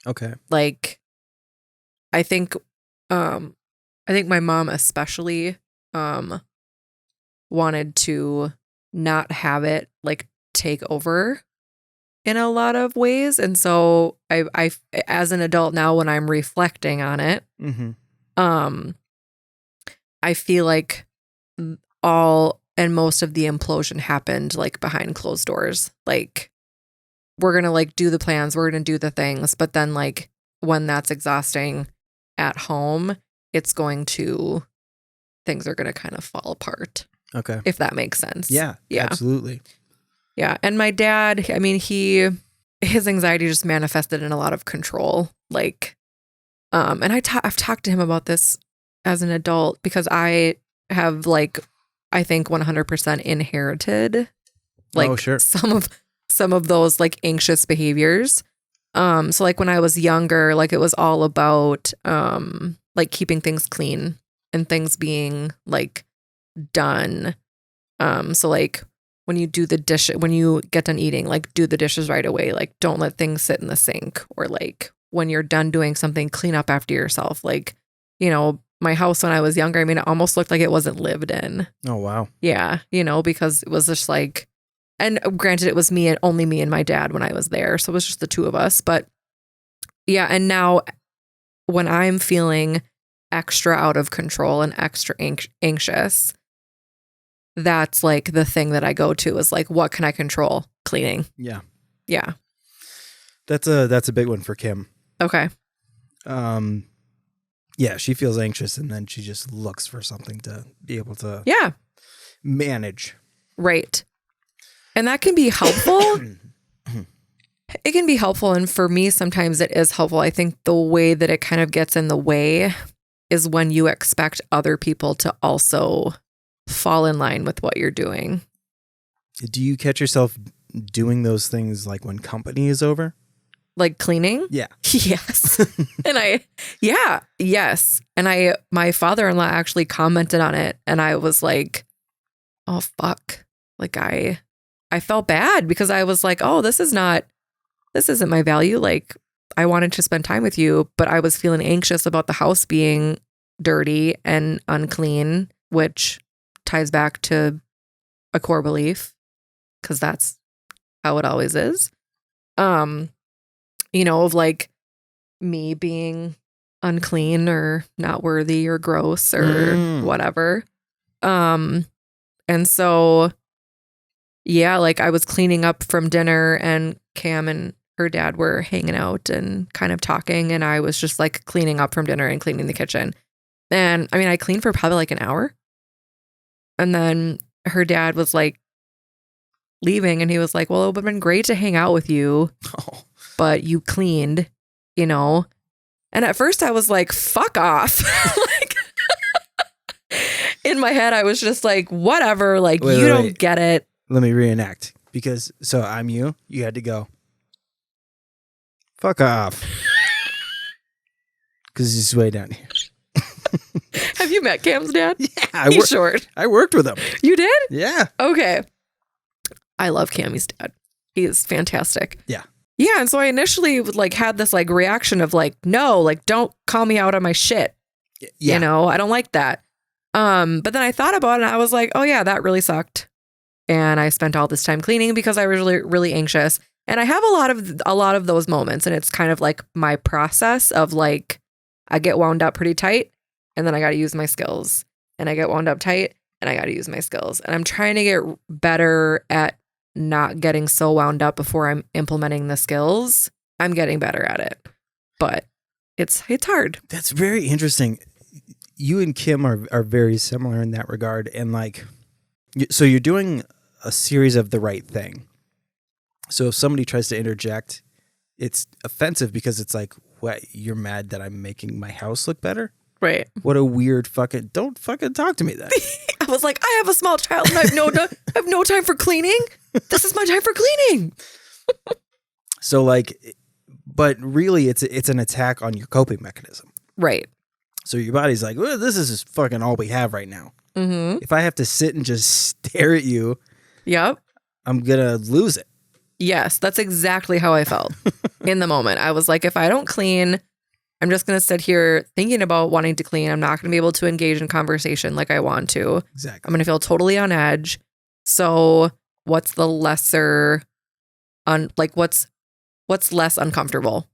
Okay. Like I think my mom especially wanted to not have it like take over in a lot of ways. And so I as an adult now, when I'm reflecting on it, I feel like all and most of the implosion happened like behind closed doors. Like we're going to like do the plans, we're going to do the things, but then like when that's exhausting at home, things are going to kind of fall apart. Okay. If that makes sense. Yeah. Absolutely. Yeah. And my dad, I mean, his anxiety just manifested in a lot of control. Like, and I've talked to him about this as an adult because I have like I think 100% inherited. Like Oh, sure. some of those like anxious behaviors. So like when I was younger, like it was all about like keeping things clean and things being like done. So like when you do the dish, when you get done eating, like do the dishes right away. Like don't let things sit in the sink, or like when you're done doing something, clean up after yourself. Like, you know, my house when I was younger, I mean, it almost looked like it wasn't lived in. Oh, wow. Yeah. You know, because it was just like, and granted, it was me and only me and my dad when I was there. So it was just the two of us. But yeah. And now when I'm feeling extra out of control and extra anxious, that's like the thing that I go to is like, what can I control? Cleaning. Yeah. Yeah. That's a big one for Kim. Okay. Yeah, she feels anxious and then she just looks for something to be able to Yeah. manage. Right. And that can be helpful. It can be helpful. And for me, sometimes it is helpful. I think the way that it kind of gets in the way is when you expect other people to also fall in line with what you're doing. Do you catch yourself doing those things like when company is over? Like cleaning? Yeah. Yes. Yes. And my father-in-law actually commented on it, and I was like, oh, fuck. Like I felt bad because I was like, oh, this isn't my value. Like I wanted to spend time with you, but I was feeling anxious about the house being dirty and unclean, which ties back to a core belief, because that's how it always is. You know, of like me being unclean or not worthy or gross or whatever. And so, yeah, like I was cleaning up from dinner and Cam and her dad were hanging out and kind of talking. And I was just like cleaning up from dinner and cleaning the kitchen. And I mean, I cleaned for probably like an hour. And then her dad was like leaving and he was like, well, it would have been great to hang out with you. Oh. But you cleaned, you know? And at first I was like, fuck off. Like, in my head, I was just like, whatever. Like, Wait, you wait, don't wait. get it. Let me reenact. Because, so I'm you had to go, fuck off. Because he's way down here. Have you met Cam's dad? Yeah, He's short. I worked with him. You did? Yeah. Okay. I love Cammy's dad. He is fantastic. Yeah. Yeah. And so I initially like had this like reaction of like, no, like don't call me out on my shit. Yeah. You know, I don't like that. But then I thought about it and I was like, oh yeah, that really sucked. And I spent all this time cleaning because I was really, really anxious. And I have a lot of those moments. And it's kind of like my process of like, I get wound up pretty tight and then I got to use my skills, and I get wound up tight and I got to use my skills. And I'm trying to get better at not getting so wound up before I'm implementing the skills. I'm getting better at it, but it's hard. That's very interesting. You and Kim are very similar in that regard. And like, so you're doing a series of the right thing. So if somebody tries to interject, it's offensive because it's like, what, you're mad that I'm making my house look better? Right. What a weird don't fucking talk to me then. I was like, I have a small child and I have no time for cleaning. This is my time for cleaning. So like, but really it's an attack on your coping mechanism. Right. So your body's like, well, this is just fucking all we have right now. Mm-hmm. If I have to sit and just stare at you, Yep. I'm going to lose it. Yes, that's exactly how I felt in the moment. I was like, if I don't clean, I'm just going to sit here thinking about wanting to clean. I'm not going to be able to engage in conversation like I want to. Exactly. I'm going to feel totally on edge. So what's the lesser, what's less uncomfortable?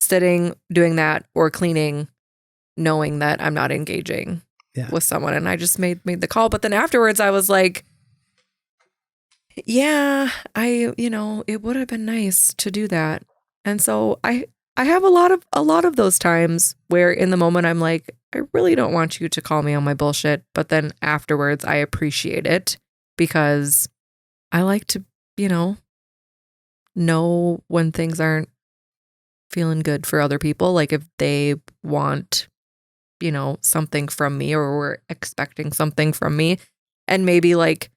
Sitting, doing that, or cleaning, knowing that I'm not engaging with someone. And I just made the call. But then afterwards I was like, yeah, it would have been nice to do that. And so I have a lot of those times where in the moment I'm like, I really don't want you to call me on my bullshit. But then afterwards I appreciate it because I like to, know when things aren't feeling good for other people. Like if they want, something from me or were expecting something from me. and maybe like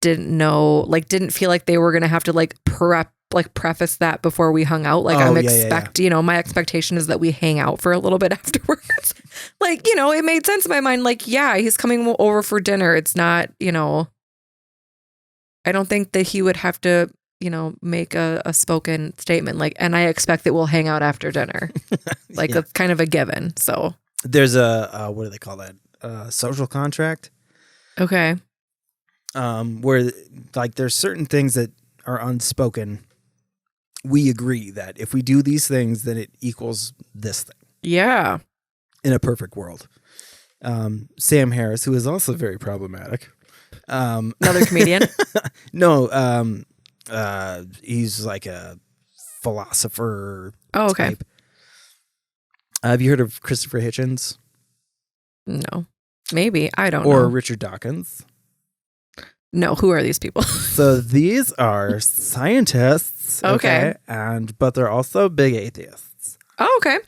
didn't feel like they were going to have to like preface that before we hung out. Like you know, my expectation is that we hang out for a little bit afterwards. Like, you know, it made sense in my mind. Like, yeah, he's coming over for dinner. It's not, you know, I don't think that he would have to, you know, make a spoken statement like, and I expect that we'll hang out after dinner. Like that's kind of a given. So there's a what do they call that? Social contract. Okay. Where like there's certain things that are unspoken. We agree that if we do these things, then it equals this thing. Yeah. In a perfect world. Sam Harris, who is also very problematic. Another comedian? No, he's like a philosopher. Oh, okay. Type. Have you heard of Christopher Hitchens? No. Maybe. I don't know. Or Richard Dawkins? No. Who are these people? So these are scientists. Okay. But they're also big atheists. Oh, okay.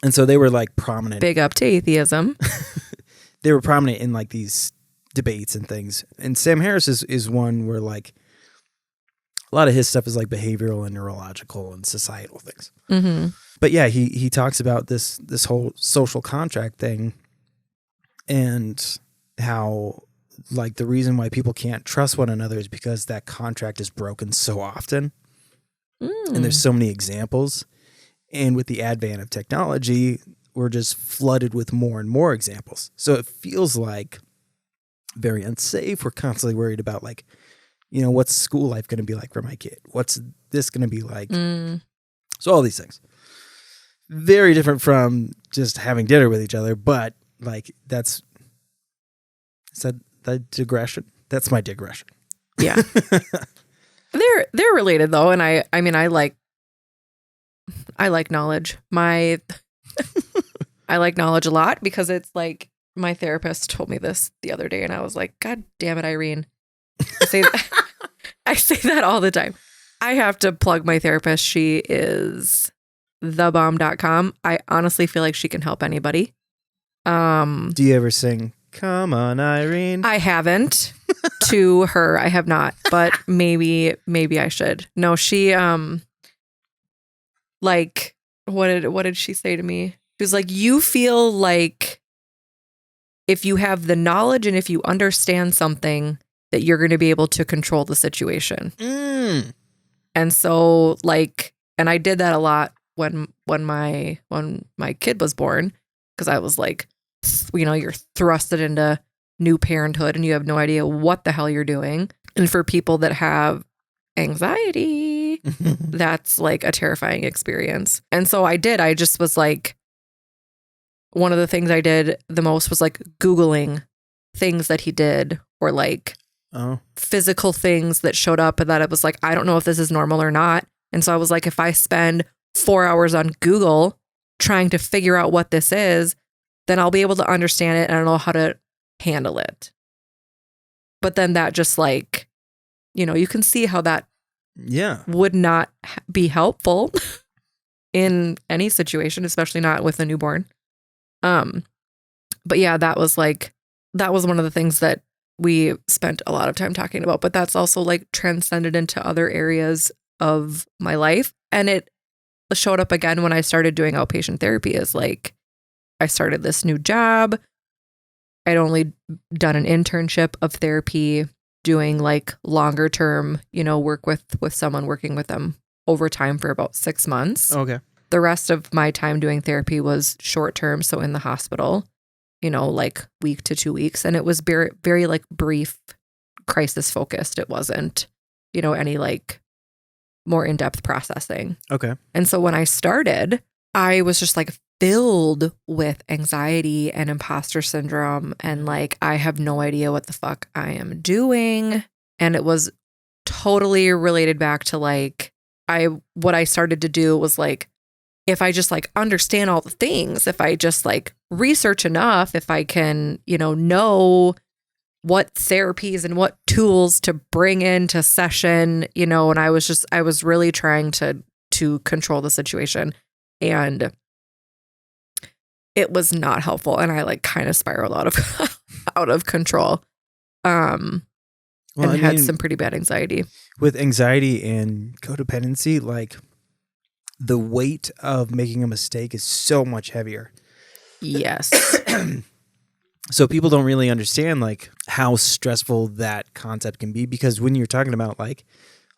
And so they were like prominent. Big up to atheism. They were prominent in like these debates and things. And Sam Harris is one where like a lot of his stuff is like behavioral and neurological and societal things. Mm-hmm. But yeah, he talks about this whole social contract thing and how like the reason why people can't trust one another is because that contract is broken so often. And there's so many examples. And with the advent of technology, we're just flooded with more and more examples. So it feels like very unsafe. We're constantly worried about like, you know, what's school life going to be like for my kid? What's this going to be like? So all these things. Very different from just having dinner with each other, but like is that digression? That's my digression. Yeah. They're related though, and I mean I like knowledge. I like knowledge a lot because it's like my therapist told me this the other day and I was like, God damn it, Irene. I say that all the time. I have to plug my therapist. She is thebomb.com. I honestly feel like she can help anybody. Do you ever sing Come On Irene? I haven't to her. I have not, but maybe I should. No, she like what did she say to me? She was like, you feel like if you have the knowledge and if you understand something that you're going to be able to control the situation. And so like, and I did that a lot when my kid was born, because I was like, you know, you're thrusted into new parenthood and you have no idea what the hell you're doing. And for people that have anxiety, that's like a terrifying experience. And so I just was like, one of the things I did the most was like Googling things that he did or like physical things that showed up and that it was like, I don't know if this is normal or not. And so I was like, if I spend 4 hours on Google trying to figure out what this is, then I'll be able to understand it and I'll know how to handle it. But then that just like, you know, you can see how that would not be helpful in any situation, especially not with a newborn. But yeah, that was one of the things that we spent a lot of time talking about, but that's also like transcended into other areas of my life. And it showed up again when I started doing outpatient therapy as like, I started this new job. I'd only done an internship of therapy, doing like longer term, you know, work with someone, working with them over time for about 6 months. Okay. The rest of my time doing therapy was short term. So in the hospital, you know, like week to 2 weeks. And it was very, very like brief, crisis focused. It wasn't, you know, any like more in-depth processing. Okay. And so when I started, I was just like filled with anxiety and imposter syndrome. And like, I have no idea what the fuck I am doing. And it was totally related back to like, what I started to do was like, if I just like understand all the things, if I just like research enough, if I can, you know what therapies and what tools to bring into session, you know, and I was really trying to control the situation, and it was not helpful. And I like kind of spiraled out of out of control. And had some pretty bad anxiety. With anxiety and codependency, like the weight of making a mistake is so much heavier. Yes. So people don't really understand like how stressful that concept can be, because when you're talking about like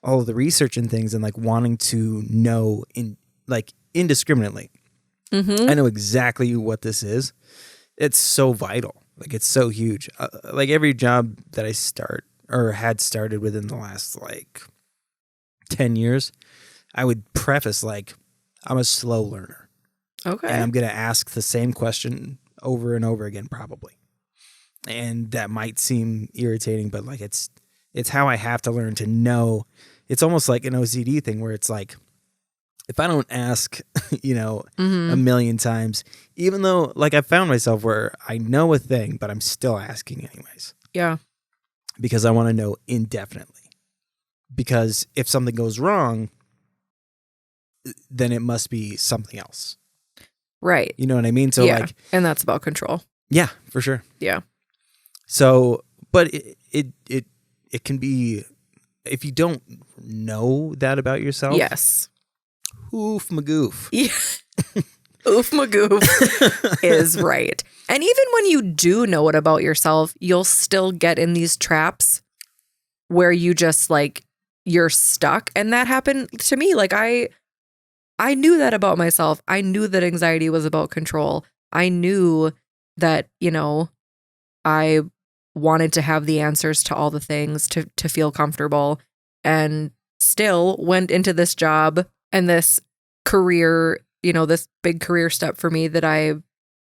all of the research and things and like wanting to know indiscriminately, I know exactly what this is. It's so vital. Like it's so huge. Like every job that I start or had started within the last like 10 years, I would preface like, I'm a slow learner. Okay. And I'm going to ask the same question over and over again, probably. And that might seem irritating, but like it's how I have to learn to know. It's almost like an OCD thing where it's like, if I don't ask, a million times, even though like I found myself where I know a thing, but I'm still asking anyways. Yeah. Because I want to know indefinitely. Because if something goes wrong, then it must be something else. Right. You know what I mean? So yeah. And that's about control. Yeah, for sure. Yeah. So, but it can be, if you don't know that about yourself. Yes. Oof magoof. Yeah. Oof magoof is right. And even when you do know it about yourself, you'll still get in these traps where you just like, you're stuck. And that happened to me. Like I knew that about myself. I knew that anxiety was about control. I knew that, I wanted to have the answers to all the things to feel comfortable, and still went into this job and this career, this big career step for me that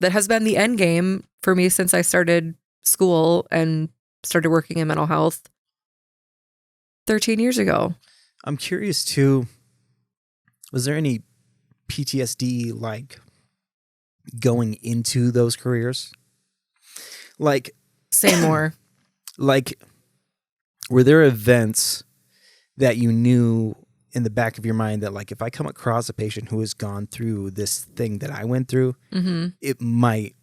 has been the end game for me since I started school and started working in mental health 13 years ago. I'm curious too, was there any PTSD like going into those careers? Like, say more. Like, were there events that you knew in the back of your mind that like, if I come across a patient who has gone through this thing that I went through, it might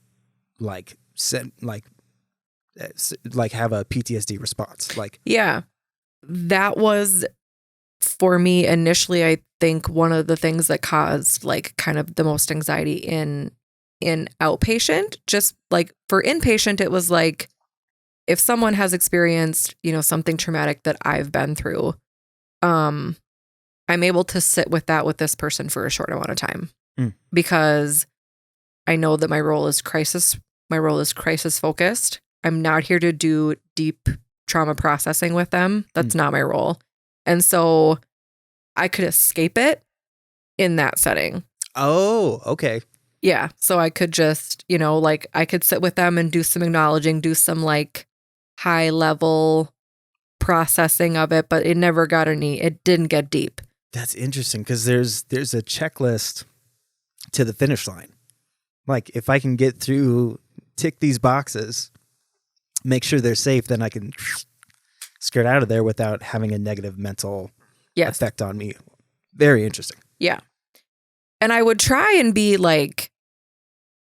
like have a PTSD response? Like, yeah, that was for me initially, I think one of the things that caused like kind of the most anxiety in outpatient. Just like for inpatient, it was like, if someone has experienced, something traumatic that I've been through, I'm able to sit with this person for a short amount of time because I know that my role is crisis focused. I'm not here to do deep trauma processing with them. That's not my role. And so I could escape it in that setting. Oh, okay. Yeah. So I could just, I could sit with them and do some acknowledging, do some like high level processing of it, but it didn't get deep. That's interesting, because there's a checklist to the finish line. Like, if I can tick these boxes, make sure they're safe, then I can skirt out of there without having a negative mental effect on me. Very interesting. Yeah. And I would try and be like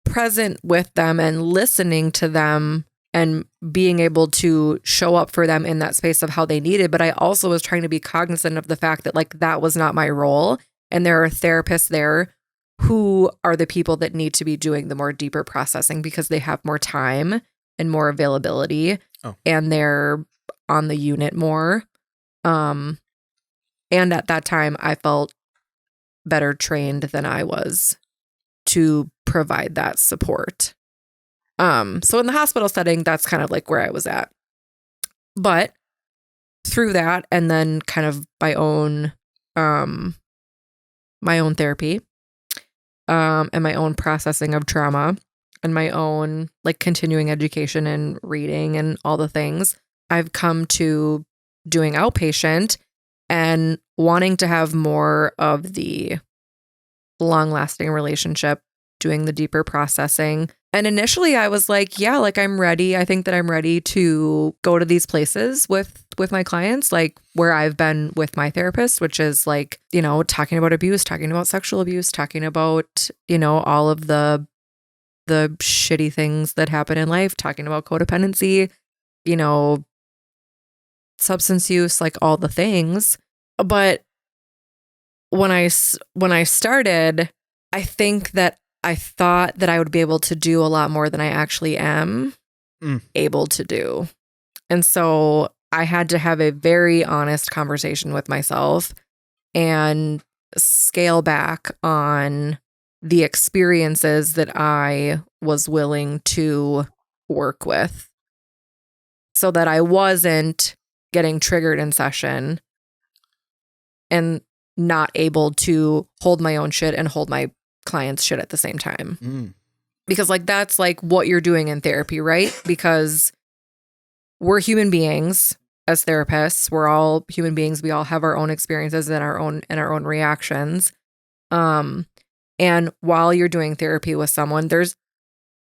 present with them and listening to them and being able to show up for them in that space of how they needed. But I also was trying to be cognizant of the fact that like that was not my role. And there are therapists there who are the people that need to be doing the more deeper processing because they have more time and more availability and they're on the unit more. And at that time I felt better trained than I was to provide that support. So in the hospital setting, that's kind of like where I was at. But through that, and then kind of my own therapy, and my own processing of trauma, and my own like continuing education and reading and all the things, I've come to doing outpatient and wanting to have more of the long-lasting relationship, doing the deeper processing. And initially I was like, yeah, like I'm ready. I think that I'm ready to go to these places with my clients, like where I've been with my therapist, which is like, talking about abuse, talking about sexual abuse, talking about, all of the the shitty things that happen in life, talking about codependency, you know, substance use, like all the things. But when I started, I think that I thought that I would be able to do a lot more than I actually am able to do. And so I had to have a very honest conversation with myself and scale back on the experiences that I was willing to work with so that I wasn't getting triggered in session and not able to hold my own shit and hold my clients' shit at the same time. Because like that's like what you're doing in therapy, right? Because we're human beings as therapists. We're all human beings. We all have our own experiences and our own reactions. And while you're doing therapy with someone, there's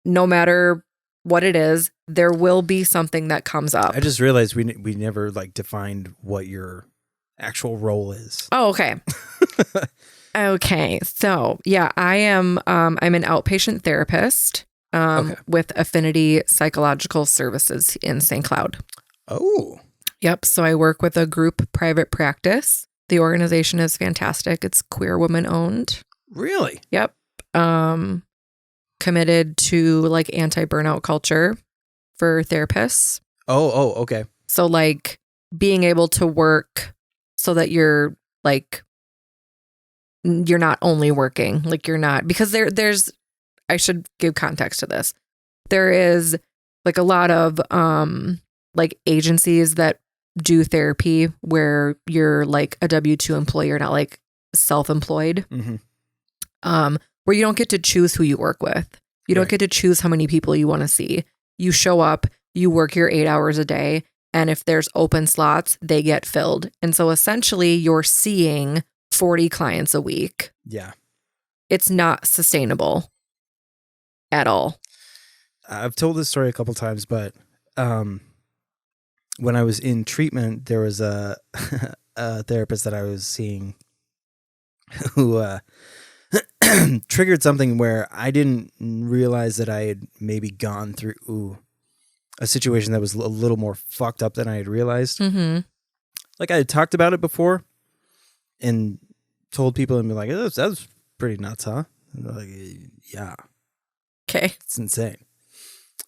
no matter what it is, there will be something that comes up. I just realized we never like defined what your actual role is. Oh, okay. Okay. So yeah, I'm an outpatient therapist with Affinity Psychological Services in St. Cloud. Oh. Yep. So I work with a group private practice. The organization is fantastic. It's queer woman owned. Really? Yep. Committed to like anti-burnout culture for therapists. Oh, okay. So like being able to work so that you're like, you're not only working, like you're not, because there's, I should give context to this. There is like a lot of like agencies that do therapy where you're like a W-2 employee, you're not like self-employed. Where you don't get to choose who you work with. You don't get to choose how many people you want to see. You show up, you work your 8 hours a day, and if there's open slots, they get filled. And so essentially you're seeing 40 clients a week. Yeah. It's not sustainable at all. I've told this story a couple times, but when I was in treatment, there was a therapist that I was seeing who triggered something where I didn't realize that I had maybe gone through a situation that was a little more fucked up than I had realized. Like I had talked about it before and told people and be like, that was pretty nuts, huh? And they're like, yeah. Okay. It's insane.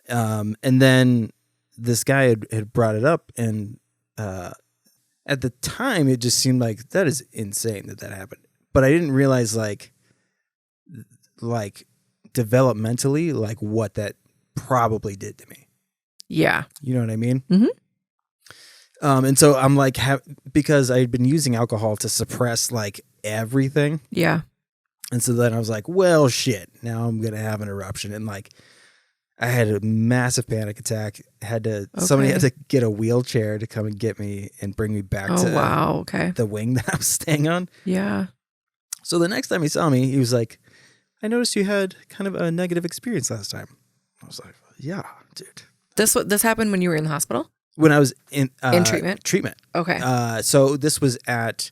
And then this guy had brought it up, and at the time it just seemed like that is insane that happened. But I didn't realize like developmentally, like what that probably did to me. Yeah. You know what I mean? And so I'm like, because I had been using alcohol to suppress like everything. Yeah. And so then I was like, well, shit, now I'm going to have an eruption. And like, I had a massive panic attack. Somebody had to get a wheelchair to come and get me and bring me back to the wing that I was staying on. Yeah. So the next time he saw me, he was like, I noticed you had kind of a negative experience last time. I was like, yeah, dude. This happened when you were in the hospital? When I was in treatment? Treatment. Okay. So this was at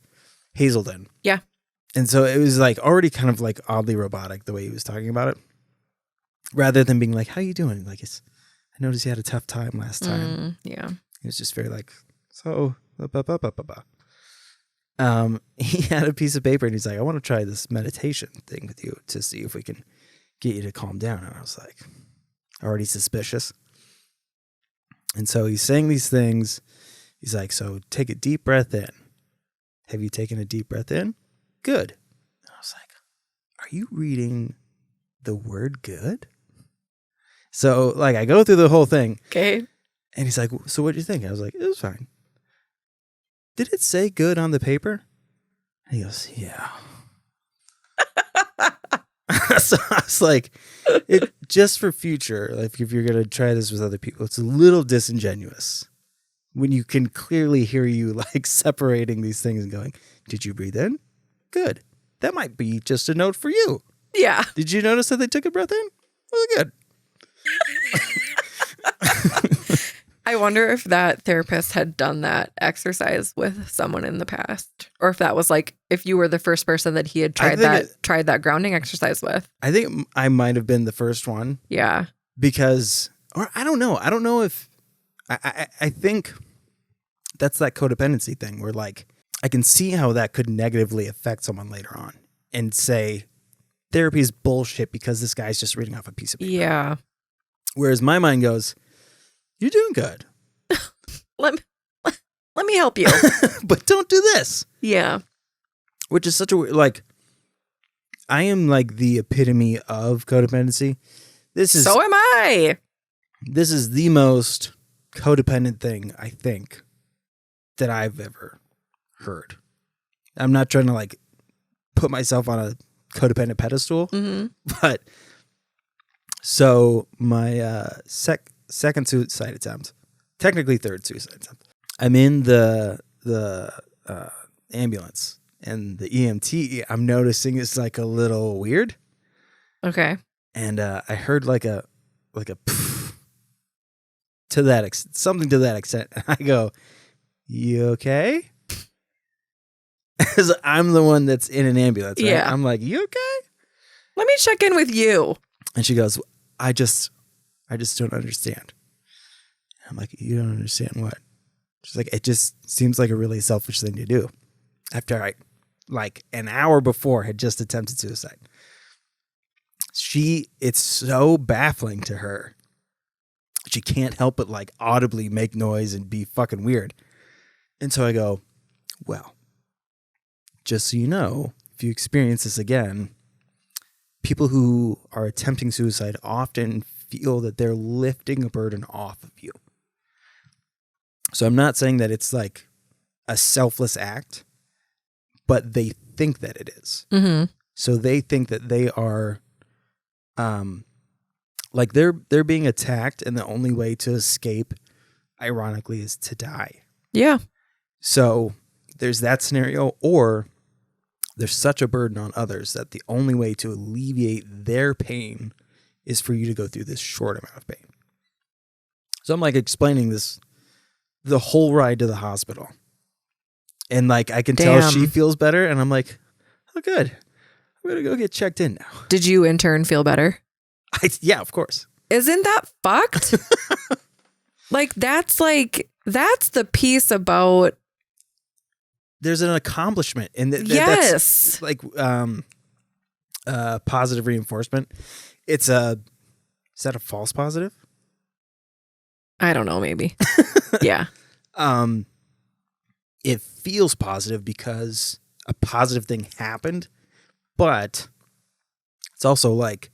Hazelden. Yeah. And so it was like already kind of like oddly robotic the way he was talking about it. Rather than being like, how you doing? Like, I noticed you had a tough time last time. Yeah. It was just very like, so, he had a piece of paper and he's like, I want to try this meditation thing with you to see if we can get you to calm down. And I was like, already suspicious. And so he's saying these things. He's like, so take a deep breath in. Have you taken a deep breath in? Good. And I was like, are you reading the word good? So like I go through the whole thing. Okay. And he's like, so what do you think? I was like, it was fine. Did it say good on the paper? And he goes, yeah. So I was like, just for future, like if you're going to try this with other people, it's a little disingenuous when you can clearly hear you like separating these things and going, did you breathe in? Good. That might be just a note for you. Yeah. Did you notice that they took a breath in? Well, good. I wonder if that therapist had done that exercise with someone in the past, or if that was like if you were the first person that he had tried that grounding exercise with. I think I might have been the first one. Yeah. Because, or I don't know. I don't know if I think that's that codependency thing where like I can see how that could negatively affect someone later on and say therapy is bullshit because this guy's just reading off a piece of paper. Yeah. Whereas my mind goes, you're doing good. Let me help you. But don't do this. Yeah. Which is such a weird, like, I am like the epitome of codependency. So am I. This is the most codependent thing, I think, that I've ever heard. I'm not trying to like put myself on a codependent pedestal, but so my second suicide attempt, technically third suicide attempt, I'm in the ambulance and the EMT I'm noticing is like a little weird. Okay. And I heard like a pff, to that something to that extent. And I go, "You okay?" Because I'm the one that's in an ambulance. Right? Yeah. I'm like, "You okay?" Let me check in with you. And she goes, I just don't understand. I'm like, you don't understand what? She's like, it just seems like a really selfish thing to do. After I, like an hour before, had just attempted suicide. It's so baffling to her. She can't help but like audibly make noise and be fucking weird. And so I go, well, just so you know, if you experience this again, people who are attempting suicide often feel that they're lifting a burden off of you. So I'm not saying that it's like a selfless act, but they think that it is. Mm-hmm. So they think that they are, like they're being attacked, and the only way to escape, ironically, is to die. Yeah. So there's that scenario, or there's such a burden on others that the only way to alleviate their pain is for you to go through this short amount of pain. So I'm like explaining this the whole ride to the hospital. And like I can tell she feels better, and I'm like, oh good. I'm going to go get checked in now. Did you in turn feel better? Yeah, of course. Isn't that fucked? Like that's the piece about there's an accomplishment, and yes, that's like positive reinforcement. Is that a false positive? I don't know, maybe. Yeah. It feels positive because a positive thing happened, but it's also like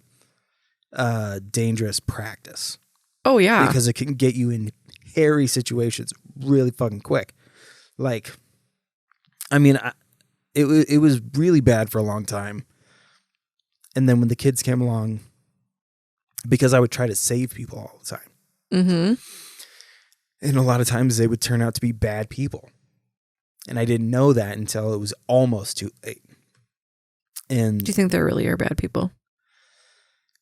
dangerous practice. Oh yeah, because it can get you in hairy situations really fucking quick. Like, I mean, it was really bad for a long time. And then when the kids came along, because I would try to save people all the time. Mm-hmm. And a lot of times they would turn out to be bad people. And I didn't know that until it was almost too late. And do you think there really are bad people?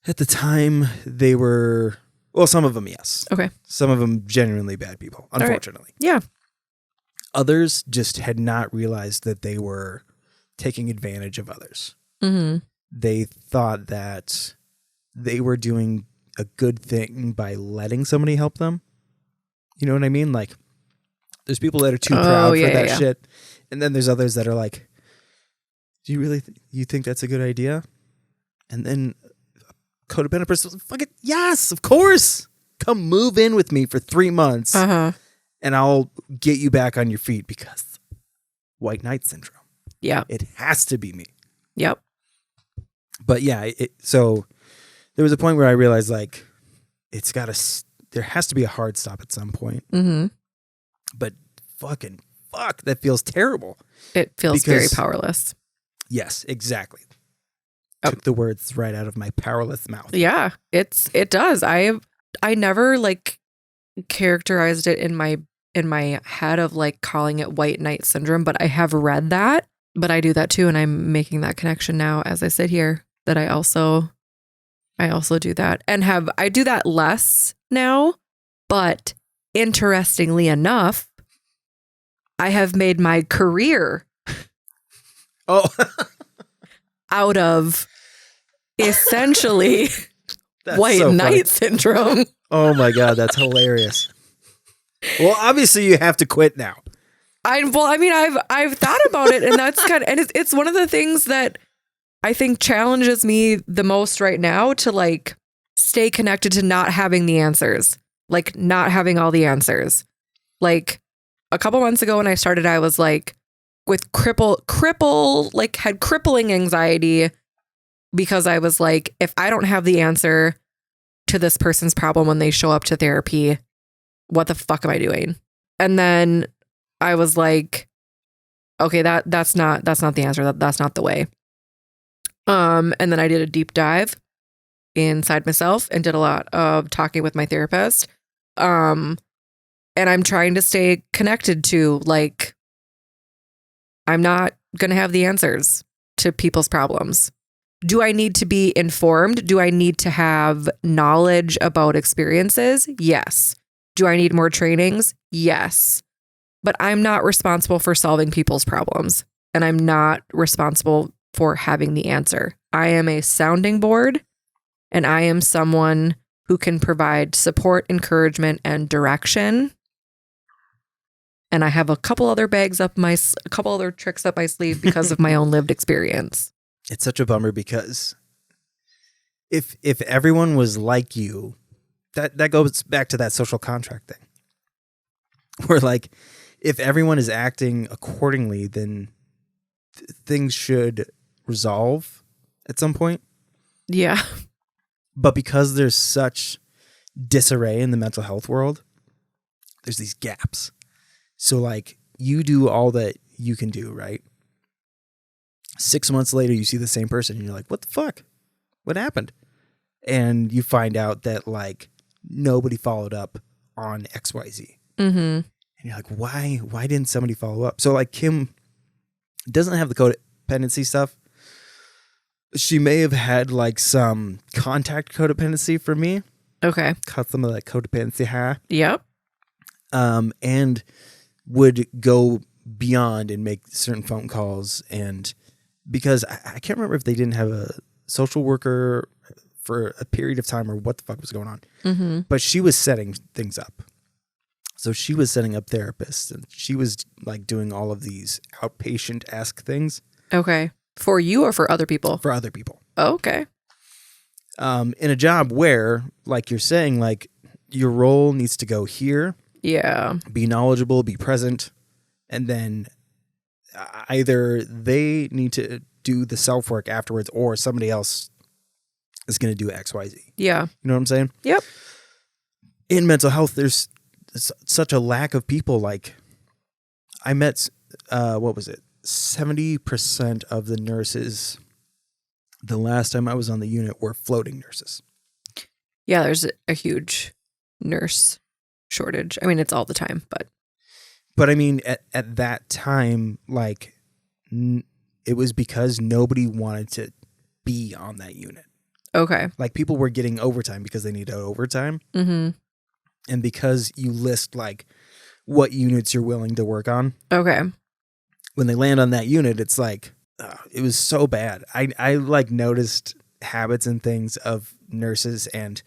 At the time, they were, well, some of them, yes. Okay. Some of them genuinely bad people, unfortunately. Right. Yeah. Others just had not realized that they were taking advantage of others. Mm-hmm. They thought that they were doing a good thing by letting somebody help them. You know what I mean? Like, there's people that are too proud for that shit. And then there's others that are like, do you really, you think that's a good idea? And then a codependent person was like, fuck it, yes, of course. Come move in with me for 3 months. Uh-huh. And I'll get you back on your feet because white knight syndrome. Yeah. It has to be me. Yep. But yeah, so there was a point where I realized like there has to be a hard stop at some point. Mm-hmm. But fuck, that feels terrible. It feels very powerless. Yes, exactly. Took the words right out of my powerless mouth. Yeah, it does. I never like characterized it in my head of like calling it white knight syndrome, but I have read that. But I do that too, and I'm making that connection now as I sit here that I also do that, and I do that less now, but interestingly enough, I have made my career Oh, out of essentially that's white so funny. knight syndrome. Oh my God, that's hilarious. Well, obviously you have to quit now. I've thought about it, and that's and it's one of the things that I think challenges me the most right now to like stay connected to not having the answers, like not having all the answers. Like a couple months ago when I started, I was like with had crippling anxiety because I was like, if I don't have the answer to this person's problem when they show up to therapy, what the fuck am I doing? And then I was like, okay, that's not the answer. That's not the way. And then I did a deep dive inside myself and did a lot of talking with my therapist. And I'm trying to stay connected to, like, I'm not going to have the answers to people's problems. Do I need to be informed? Do I need to have knowledge about experiences? Yes. Do I need more trainings? Yes. But I'm not responsible for solving people's problems, and I'm not responsible for having the answer. I am a sounding board, and I am someone who can provide support, encouragement, and direction. And I have a couple other tricks up my sleeve because of my own lived experience. It's such a bummer because if everyone was like you, that goes back to that social contract thing. Where like, if everyone is acting accordingly, then things should resolve at some point. Yeah. But because there's such disarray in the mental health world, there's these gaps. So like, you do all that you can do, right? 6 months later, you see the same person and you're like, what the fuck? What happened? And you find out that like nobody followed up on XYZ. Mm-hmm. And you're like, why didn't somebody follow up? So like Kim doesn't have the codependency stuff. She may have had like some contact codependency for me. Okay. Caught some of that codependency high. Yep. And would go beyond and make certain phone calls. And because I can't remember if they didn't have a social worker for a period of time or what the fuck was going on. Mm-hmm. But she was setting things up. So she was setting up therapists and she was like doing all of these outpatient-esque things. Okay. For you or for other people? For other people. Oh, okay. In a job where, like you're saying, like your role needs to go here. Yeah. Be knowledgeable, be present. And then either they need to do the self-work afterwards or somebody else is going to do XYZ. Yeah. You know what I'm saying? Yep. In mental health, there's such a lack of people. Like I met, 70% of the nurses the last time I was on the unit were floating nurses. Yeah, there's a huge nurse shortage. I mean, it's all the time, But I mean, at that time, like it was because nobody wanted to be on that unit. okay. Like people were getting overtime because they needed overtime. Mm-hmm. And because you list like what units you're willing to work on. Okay. When they land on that unit, it's like, it was so bad. I like noticed habits and things of nurses, and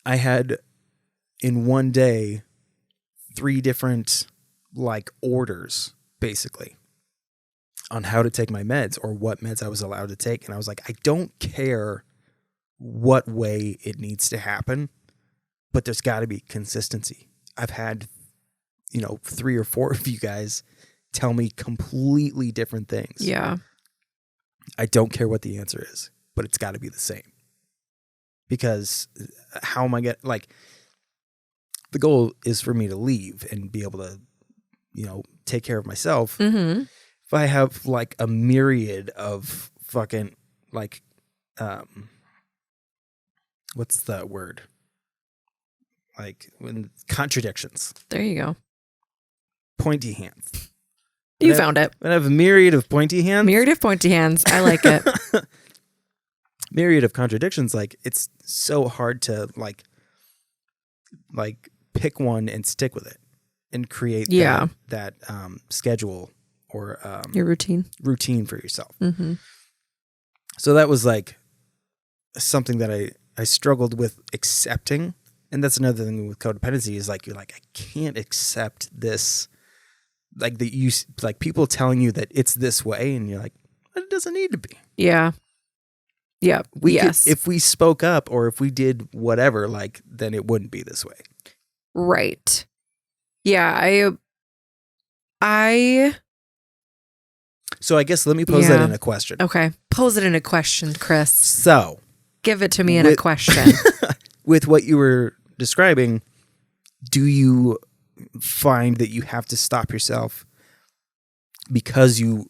I had in one day 3 different like orders basically on how to take my meds or what meds I was allowed to take. And I was like, I don't care what way it needs to happen, but there's got to be consistency. I've had, 3 or 4 of you guys tell me completely different things. Yeah. I don't care what the answer is, but it's got to be the same. Because how am I the goal is for me to leave and be able to, take care of myself. Mm-hmm. If I have like a myriad of fucking like, what's the word? Like when contradictions, There you go. pointy hands. You found it. When I have a myriad of pointy hands, Myriad of pointy hands. I like it. myriad of contradictions, like it's so hard to like like pick one and stick with it and create that schedule or your routine for yourself. Mm-hmm. So that was like something that I struggled with accepting. And that's another thing with codependency is like, you're like, I can't accept this. Like like people telling you that it's this way. And you're like, it doesn't need to be. Yeah. Yeah. If we spoke up or if we did whatever, like, then it wouldn't be this way. Right. Yeah. So I guess let me pose that in a question. Okay. Pose it in a question, Chris. So give it to me in a question. With what you were describing, do you find that you have to stop yourself because you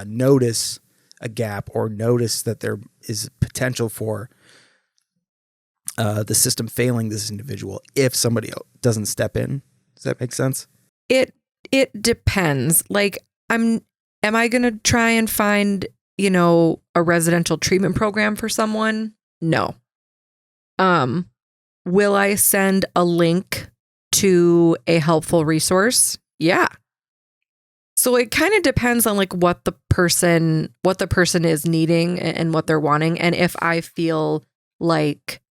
notice a gap or notice that there is potential for the system failing this individual if somebody else doesn't step in? Does that make sense? It depends. Like, am I going to try and find, a residential treatment program for someone? No. Will I send a link to a helpful resource? Yeah. So it kind of depends on like what the person is needing and what they're wanting. And if I feel like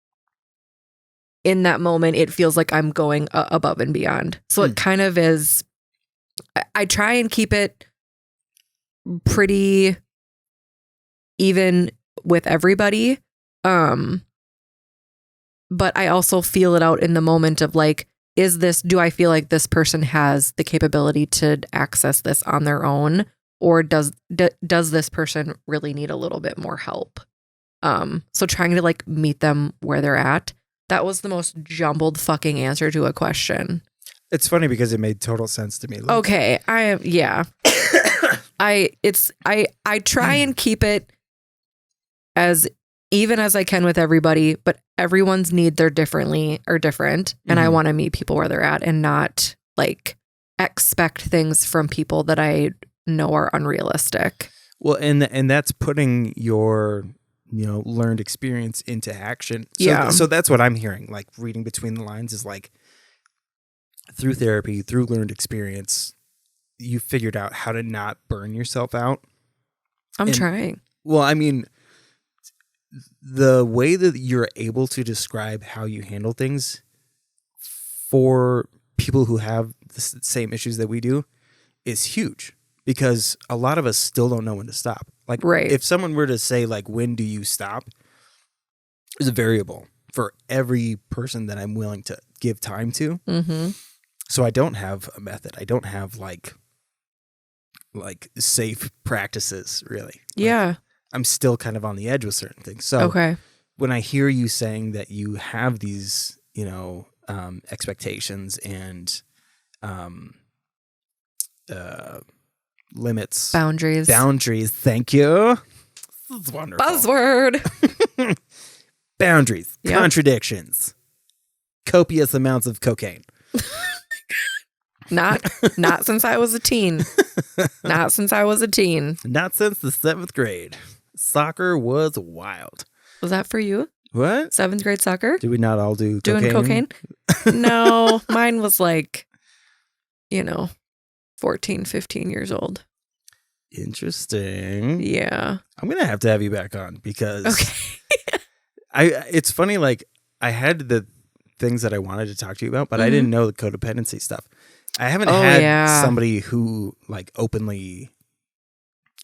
in that moment, it feels like I'm going above and beyond. So it kind of is, I try and keep it pretty even with everybody. But I also feel it out in the moment of like, do I feel like this person has the capability to access this on their own? Or does this person really need a little bit more help? So trying to like meet them where they're at. That was the most jumbled fucking answer to a question. It's funny because it made total sense to me. Like, okay. I try and keep it as even as I can with everybody, but everyone's needs are different. And I want to meet people where they're at and not like expect things from people that I know are unrealistic. Well, and that's putting your, learned experience into action. So that's what I'm hearing, like reading between the lines is like through therapy, through learned experience, you figured out how to not burn yourself out. I'm trying. Well, I mean, the way that you're able to describe how you handle things for people who have the same issues that we do is huge because a lot of us still don't know when to stop. Like, if someone were to say, like, when do you stop? There's a variable for every person that I'm willing to give time to. Mm-hmm. So I don't have a method. I don't have like safe practices, really. Yeah. I'm still kind of on the edge with certain things. So when I hear you saying that you have these, expectations and limits, boundaries. Thank you. This is wonderful. Buzzword. Boundaries, contradictions, copious amounts of cocaine. Not since I was a teen. Not since the 7th grade. Soccer was wild. Was that for you? What? 7th grade soccer? Did we not all do doing cocaine? No, mine was like, 14, 15 years old. Interesting. Yeah. I'm going to have you back on because it's funny, like I had the things that I wanted to talk to you about, but I didn't know the codependency stuff. I haven't had somebody who like openly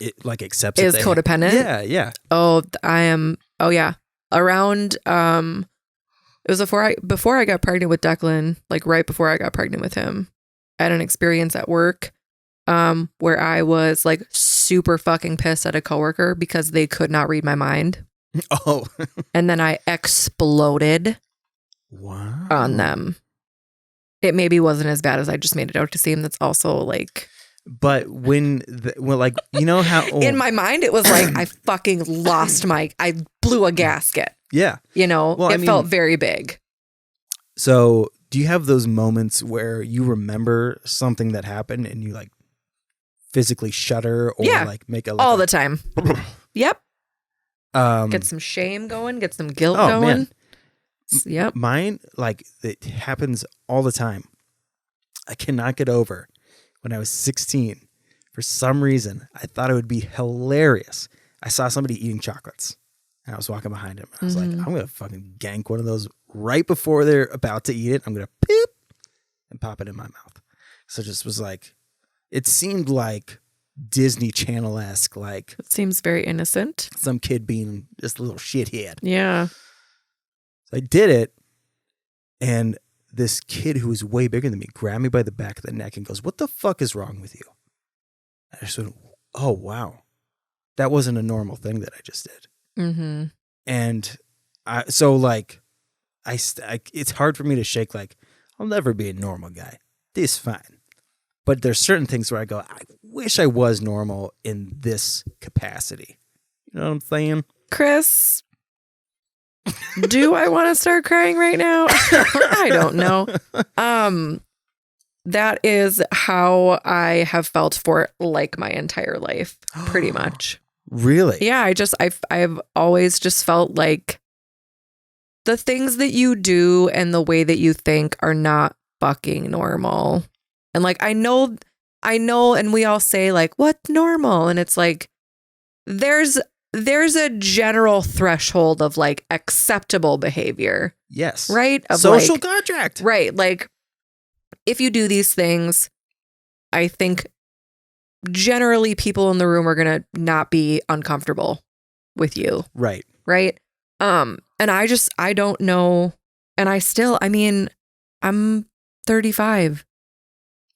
accepts is codependent. Yeah. Oh, I am. Oh yeah. Around it was before I got pregnant with Declan, like right before I got pregnant with him. I had an experience at work where I was like super fucking pissed at a coworker because they could not read my mind. Oh. And then I exploded on them. It maybe wasn't as bad as I just made it out to seem. That's also like. But when like, how. In my mind, it was like I fucking lost I blew a gasket. Yeah. It felt very big. So do you have those moments where you remember something that happened and you like physically shudder or like make all the time? Yep. Get some shame going, get some guilt going. Man. Yep. Mine, like, it happens all the time. I cannot get over when I was 16. For some reason, I thought it would be hilarious. I saw somebody eating chocolates, and I was walking behind him. And I was like, I'm going to fucking gank one of those right before they're about to eat it. I'm going to peep and pop it in my mouth. So it just was like, it seemed like Disney Channel-esque, like It seems very innocent. some kid being just a little shithead. Yeah. So I did it, and this kid who was way bigger than me grabbed me by the back of the neck and goes, "What the fuck is wrong with you?" I just went, "Oh, wow. That wasn't a normal thing that I just did." Mm-hmm. And it's hard for me to shake, like, I'll never be a normal guy. This is fine. But there's certain things where I go, I wish I was normal in this capacity. You know what I'm saying? Chris, do I want to start crying right now? I don't know. That is how I have felt for like my entire life, pretty much. Really? Yeah, I've always just felt like the things that you do and the way that you think are not fucking normal. And like I know, and we all say like, what's normal? And it's like there's a general threshold of like acceptable behavior. Yes. Right? Of social like, contract. Right. Like if you do these things, I think generally people in the room are going to not be uncomfortable with you. Right. Right. And I don't know. And I'm 35.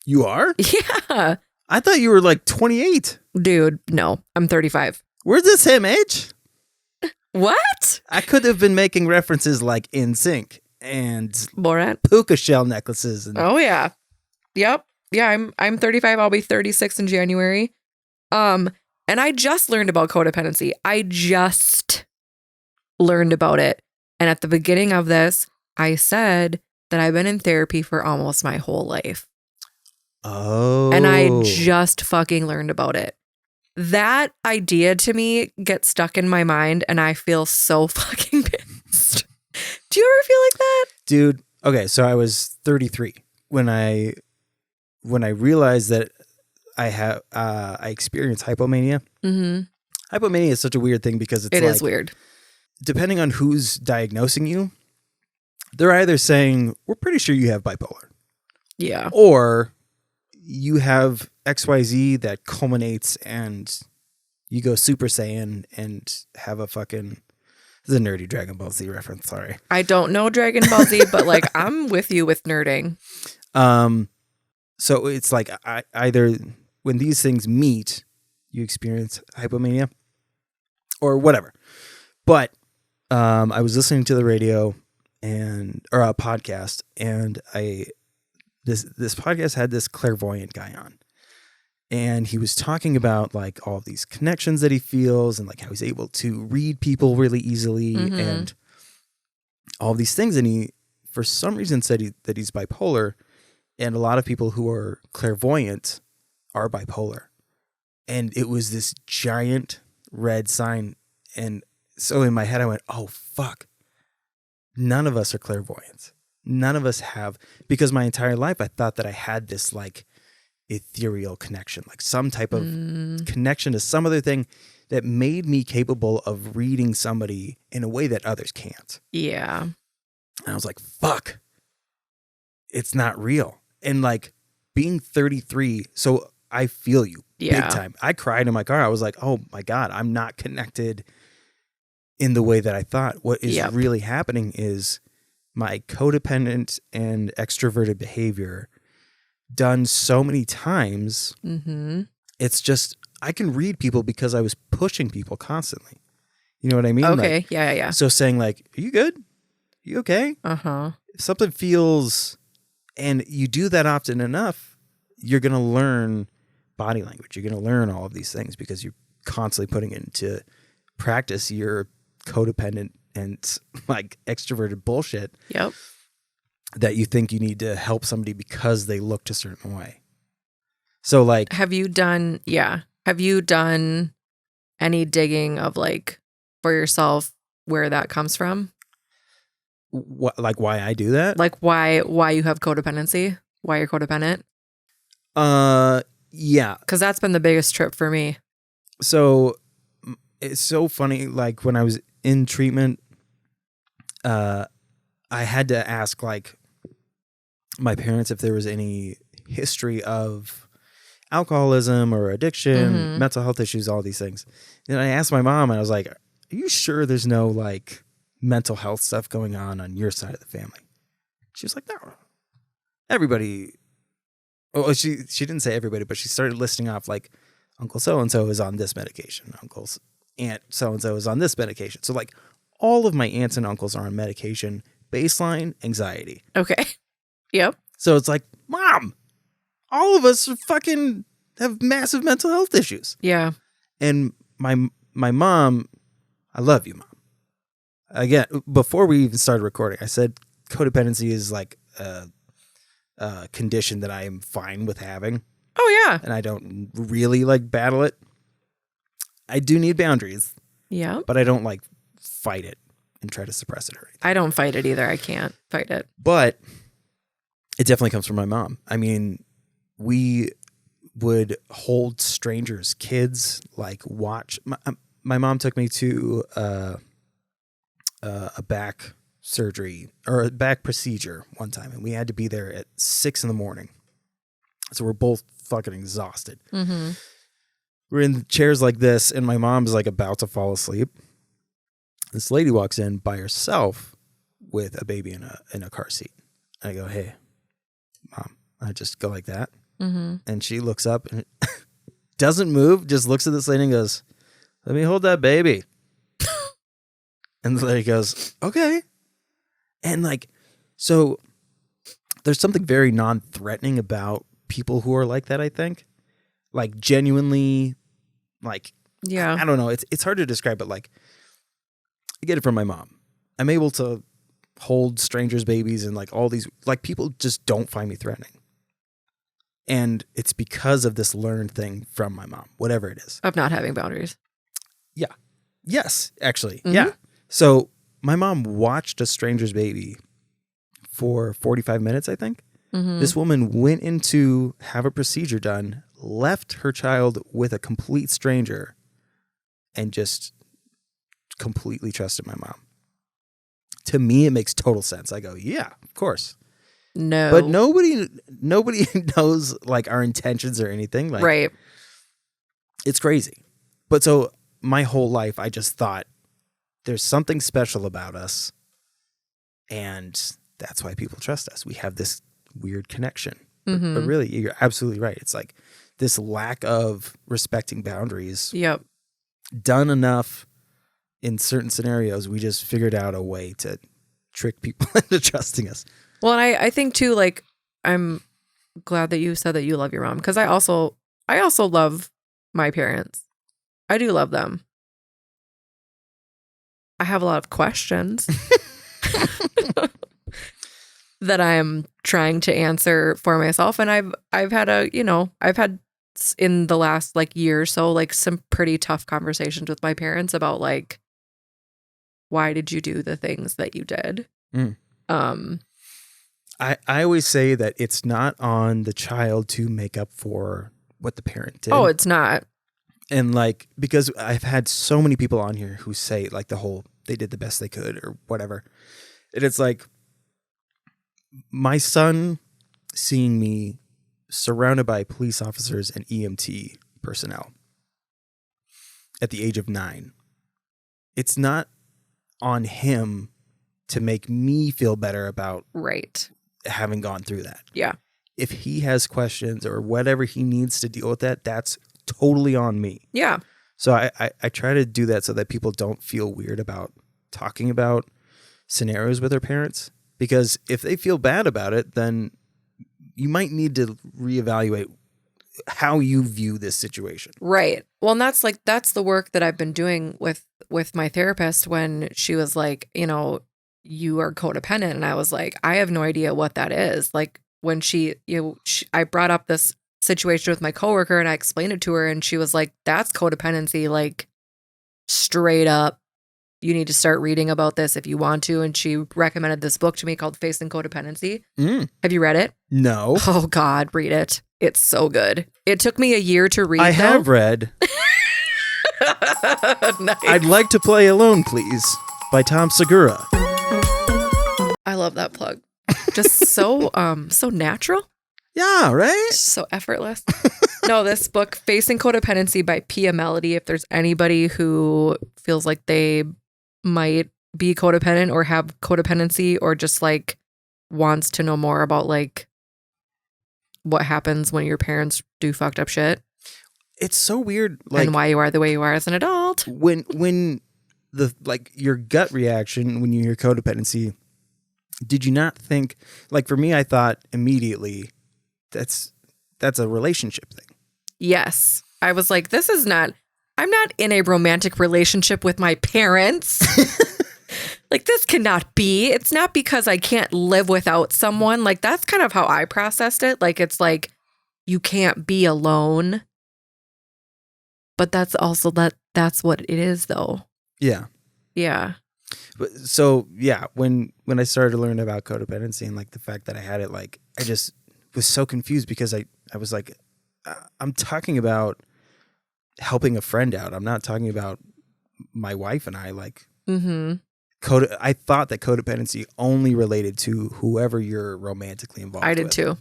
You are? Yeah. I thought you were like 28. Dude, no, I'm 35. Where's the same age? What? I could have been making references like NSYNC and Borat? puka shell necklaces. And Oh yeah. Yep. Yeah, I'm 35. I'll be 36 in January. And I just learned about codependency. I just learned about it. And at the beginning of this, I said that I've been in therapy for almost my whole life. Oh. And I just fucking learned about it. That idea to me gets stuck in my mind and I feel so fucking pissed. Do you ever feel like that? Dude, okay, so I was 33 when I realized that I experienced hypomania. Mm-hmm. Hypomania is such a weird thing because It is weird. Depending on who's diagnosing you, they're either saying, we're pretty sure you have bipolar. Yeah. Or you have XYZ that culminates and you go Super Saiyan and have a fucking... This is a nerdy Dragon Ball Z reference, sorry. I don't know Dragon Ball Z, but like I'm with you with nerding. So it's like either when these things meet, you experience hypomania or whatever. But I was listening to the radio or a podcast, and this podcast had this clairvoyant guy on, and he was talking about like all of these connections that he feels and like how he's able to read people really easily and all of these things. And he, for some reason, said that he's bipolar. And a lot of people who are clairvoyant are bipolar. And it was this giant red sign. And so in my head, I went, oh, fuck. None of us are clairvoyant. None of us have. Because my entire life, I thought that I had this like ethereal connection, like some type of connection to some other thing that made me capable of reading somebody in a way that others can't. Yeah. And I was like, fuck. It's not real. And like being 33, so I feel you big time. I cried in my car. I was like, oh my God, I'm not connected in the way that I thought. What is really happening is my codependent and extroverted behavior done so many times. It's just, I can read people because I was pushing people constantly. You know what I mean? Okay. Like, Yeah. So saying like, are you good? You okay? If something feels... And you do that often enough, you're going to learn body language. You're going to learn all of these things because you're constantly putting into practice your codependent and like extroverted bullshit. Yep. That you think you need to help somebody because they looked a certain way. So like... Have you done any digging of like for yourself where that comes from? what, like why I do that? Like why you have codependency? Why you're codependent? Yeah. Because that's been the biggest trip for me. So it's so funny. Like when I was in treatment, I had to ask like my parents if there was any history of alcoholism or addiction, mental health issues, all these things. And I asked my mom, and I was like, "Are you sure there's no like mental health stuff going on your side of the family?" She was like, "No, everybody." Oh, she didn't say everybody, but she started listing off like Uncle so and so is on this medication, Aunt so and so is on this medication. So like all of my aunts and uncles are on medication. Baseline anxiety. Okay. Yep. So it's like, Mom, all of us are fucking have massive mental health issues. Yeah. And my mom, I love you, Mom. Again, before we even started recording, I said codependency is like a condition that I am fine with having. Oh yeah. And I don't really like battle it. I do need boundaries. Yeah. But I don't like fight it and try to suppress it or anything. I don't fight it either. I can't fight it. But it definitely comes from my mom. I mean, we would hold strangers, kids, like watch. My mom took me to a back surgery or a back procedure one time, and we had to be there at 6 a.m. So we're both fucking exhausted. Mm-hmm. We're in chairs like this, and my mom's like about to fall asleep. This lady walks in by herself with a baby in a car seat. I go, "Hey, Mom." I just go like that. Mm-hmm. And she looks up and doesn't move, just looks at this lady and goes, "Let me hold that baby." And the lady goes, "Okay." And like, so there's something very non-threatening about people who are like that, I think. Like genuinely, like, Yeah. I don't know. It's hard to describe, but like, I get it from my mom. I'm able to hold strangers' babies and like all these, like people just don't find me threatening. And it's because of this learned thing from my mom, whatever it is. Of not having boundaries. Yeah. Yes, actually. Mm-hmm. Yeah. So my mom watched a stranger's baby for 45 minutes, I think. Mm-hmm. This woman went in to have a procedure done, left her child with a complete stranger, and just completely trusted my mom. To me, it makes total sense. I go, yeah, of course. No. But nobody knows like our intentions or anything. Like, right. It's crazy. But so my whole life, I just thought there's something special about us, and that's why people trust us. We have this weird connection. Mm-hmm. But really, you're absolutely right. It's like this lack of respecting boundaries. Yep. Done enough in certain scenarios, we just figured out a way to trick people into trusting us. Well, and I think too, like, I'm glad that you said that you love your mom, because I also love my parents. I do love them. I have a lot of questions that I'm trying to answer for myself, and I've had in the last like year or so like some pretty tough conversations with my parents about like, why did you do the things that you did? I always say that it's not on the child to make up for what the parent did. Oh, it's not. And like, because I've had so many people on here who say like the whole, they did the best they could or whatever. And it's like, my son seeing me surrounded by police officers and EMT personnel at the age of 9, it's not on him to make me feel better about Right. having gone through that. Yeah. If he has questions or whatever he needs to deal with that, that's totally on me. Yeah. So I try to do that so that people don't feel weird about talking about scenarios with their parents, because if they feel bad about it, then you might need to reevaluate how you view this situation. Right. Well, and that's the work that I've been doing with my therapist, when she was like, you are codependent. And I was like, I have no idea what that is. Like when I brought up this situation with my coworker and I explained it to her, and she was like, that's codependency, like straight up you need to start reading about this if you want to. And she recommended this book to me called Facing Codependency. Have you read it? No. Oh God, read it. It's so good. It took me a year to read. I have read. Nice. I'd Like to Play Alone, Please, by Tom Segura. I love that plug. Just so natural. Yeah, right? So effortless. No, this book, Facing Codependency by Pia Melody, if there's anybody who feels like they might be codependent or have codependency or just like wants to know more about like what happens when your parents do fucked up shit. It's so weird, like, and why you are the way you are as an adult. When the like your gut reaction when you hear codependency, did you not think, like, for me, I thought immediately that's a relationship thing. Yes. I was like, I'm not in a romantic relationship with my parents. Like, this cannot be. It's not because I can't live without someone. Like, that's kind of how I processed it. Like, it's like, you can't be alone. But that's also that's what it is, though. Yeah. Yeah. So, yeah, when I started to learn about codependency and, like, the fact that I had it, like, I just was so confused because I was like, I'm talking about helping a friend out. I'm not talking about my wife and I, like, I thought that codependency only related to whoever you're romantically involved with. I did too.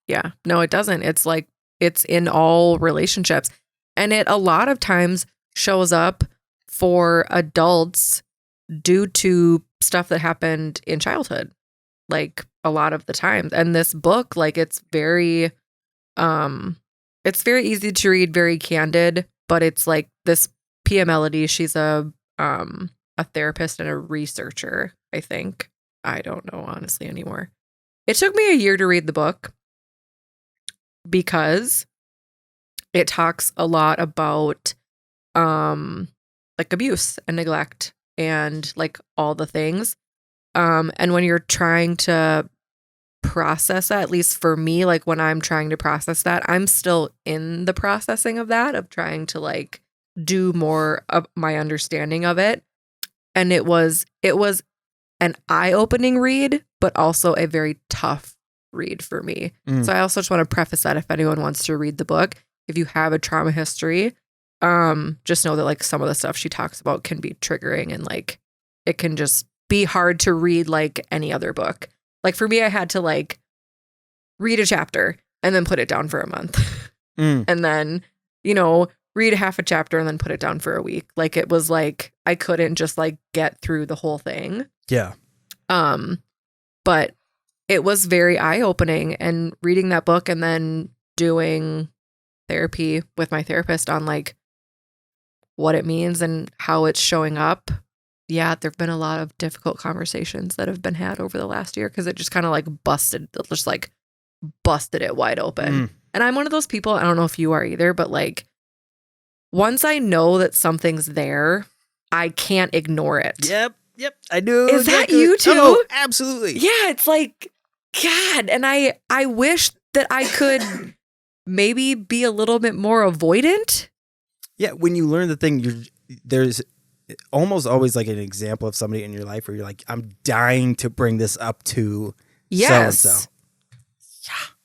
Yeah. No, it doesn't. It's like, it's in all relationships. And it a lot of times shows up for adults due to stuff that happened in childhood. Like, a lot of the times. And this book, like, it's very easy to read, very candid, but it's like this Pia Melody, she's a therapist and a researcher, I think. I don't know, honestly, anymore. It took me a year to read the book because it talks a lot about like abuse and neglect and like all the things. And when you're trying to process that, at least for me, like when I'm trying to process that, I'm still in the processing of that, of trying to like do more of my understanding of it. And it was an eye-opening read, but also a very tough read for me. So I also just want to preface that if anyone wants to read the book, if you have a trauma history, just know that like some of the stuff she talks about can be triggering and like it can just be hard to read like any other book. Like for me, I had to like read a chapter and then put it down for a month. And then, read half a chapter and then put it down for a week. Like it was like I couldn't just like get through the whole thing. Yeah. But it was very eye-opening, and reading that book and then doing therapy with my therapist on like what it means and how it's showing up. Yeah, there've been a lot of difficult conversations that have been had over the last year because it just kind of like busted it wide open. And I'm one of those people, I don't know if you are either, but like once I know that something's there, I can't ignore it. Yep. I do. Is exactly. that you too? Oh, absolutely. Yeah, it's like, God. And I wish that I could maybe be a little bit more avoidant. Yeah, when you learn the thing, there's almost always like an example of somebody in your life where you're like, I'm dying to bring this up to so-and-so.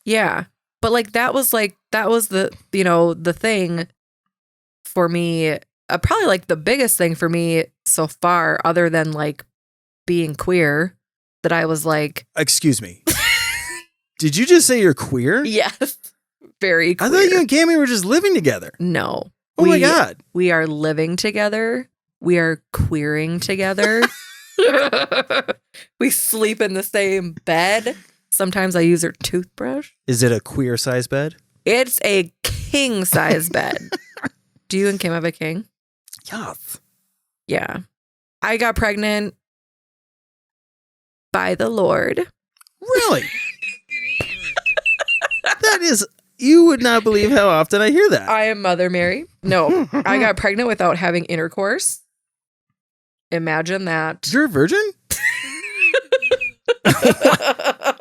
Yeah. But like that was the, the thing for me, probably like the biggest thing for me so far, other than like being queer, that I was like, excuse me. Did you just say you're queer? Yes. Very queer. I thought you and Cammie were just living together. No. Oh my God. We are living together. We are queering together. We sleep in the same bed. Sometimes I use her toothbrush. Is it a queer size bed? It's a king size bed. Do you and Kim have a king? Yes. Yeah. I got pregnant by the Lord. Really? That is, you would not believe how often I hear that. I am Mother Mary. No, I got pregnant without having intercourse. Imagine that. You're a virgin?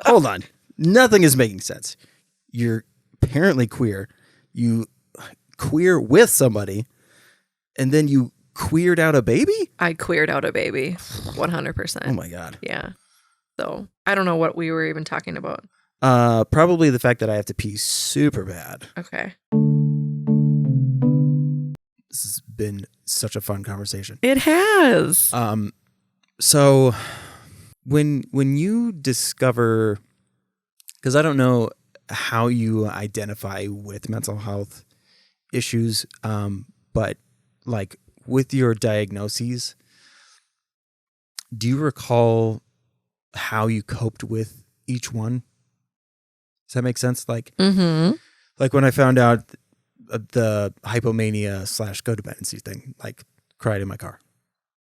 Hold on. Nothing is making sense. You're apparently queer. You queer with somebody, and then you queered out a baby? I queered out a baby. 100%. Oh my God. Yeah. So I don't know what we were even talking about. Probably the fact that I have to pee super bad. Okay. This has been such a fun conversation. It has. So when you discover, because I don't know how you identify with mental health issues, but like with your diagnoses, do you recall how you coped with each one? Does that make sense? Like, like when I found out the hypomania / codependency thing, like cried in my car.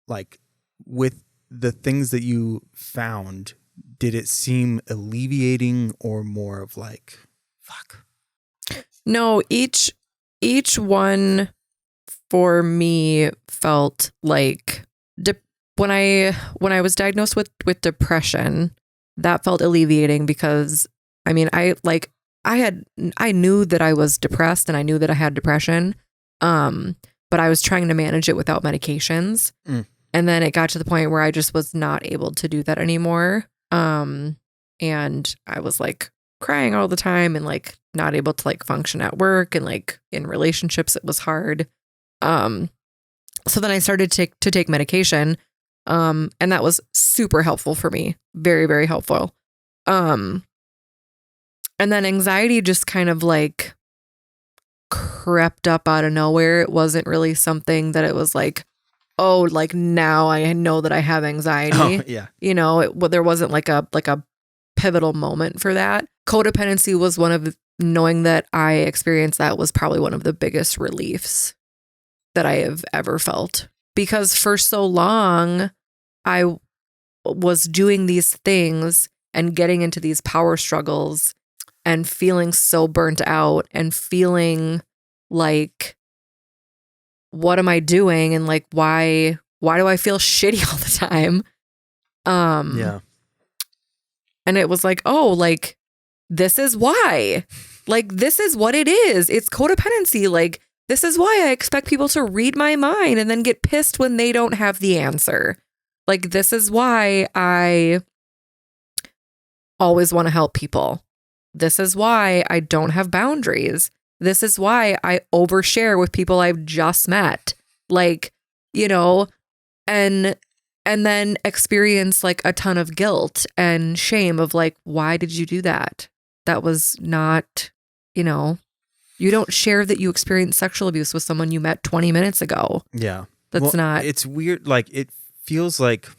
Like with the things that you found, did it seem alleviating or more of like, fuck? No, each one for me felt like when I was diagnosed with depression, that felt alleviating because I mean, I knew that I was depressed and I knew that I had depression. But I was trying to manage it without medications. And then it got to the point where I just was not able to do that anymore. And I was like crying all the time and like not able to like function at work and like in relationships, it was hard. So then I started to take medication. And that was super helpful for me. Very, very helpful. And then anxiety just kind of like crept up out of nowhere. It wasn't really something that it was like, oh, like now I know that I have anxiety. Oh, yeah. You know, there wasn't like a pivotal moment for that. Codependency was knowing that I experienced that was probably one of the biggest reliefs that I have ever felt. Because for so long, I was doing these things and getting into these power struggles and feeling so burnt out and feeling like, what am I doing? And like, why do I feel shitty all the time? Yeah. And it was like, oh, like, this is why. Like, this is what it is. It's codependency. Like, this is why I expect people to read my mind and then get pissed when they don't have the answer. Like, this is why I always want to help people. This is why I don't have boundaries. This is why I overshare with people I've just met. Like, you know, and then experience like a ton of guilt and shame of like, why did you do that? That was not, you know, you don't share that you experienced sexual abuse with someone you met 20 minutes ago. Yeah. That's not. It's weird. Like, it feels like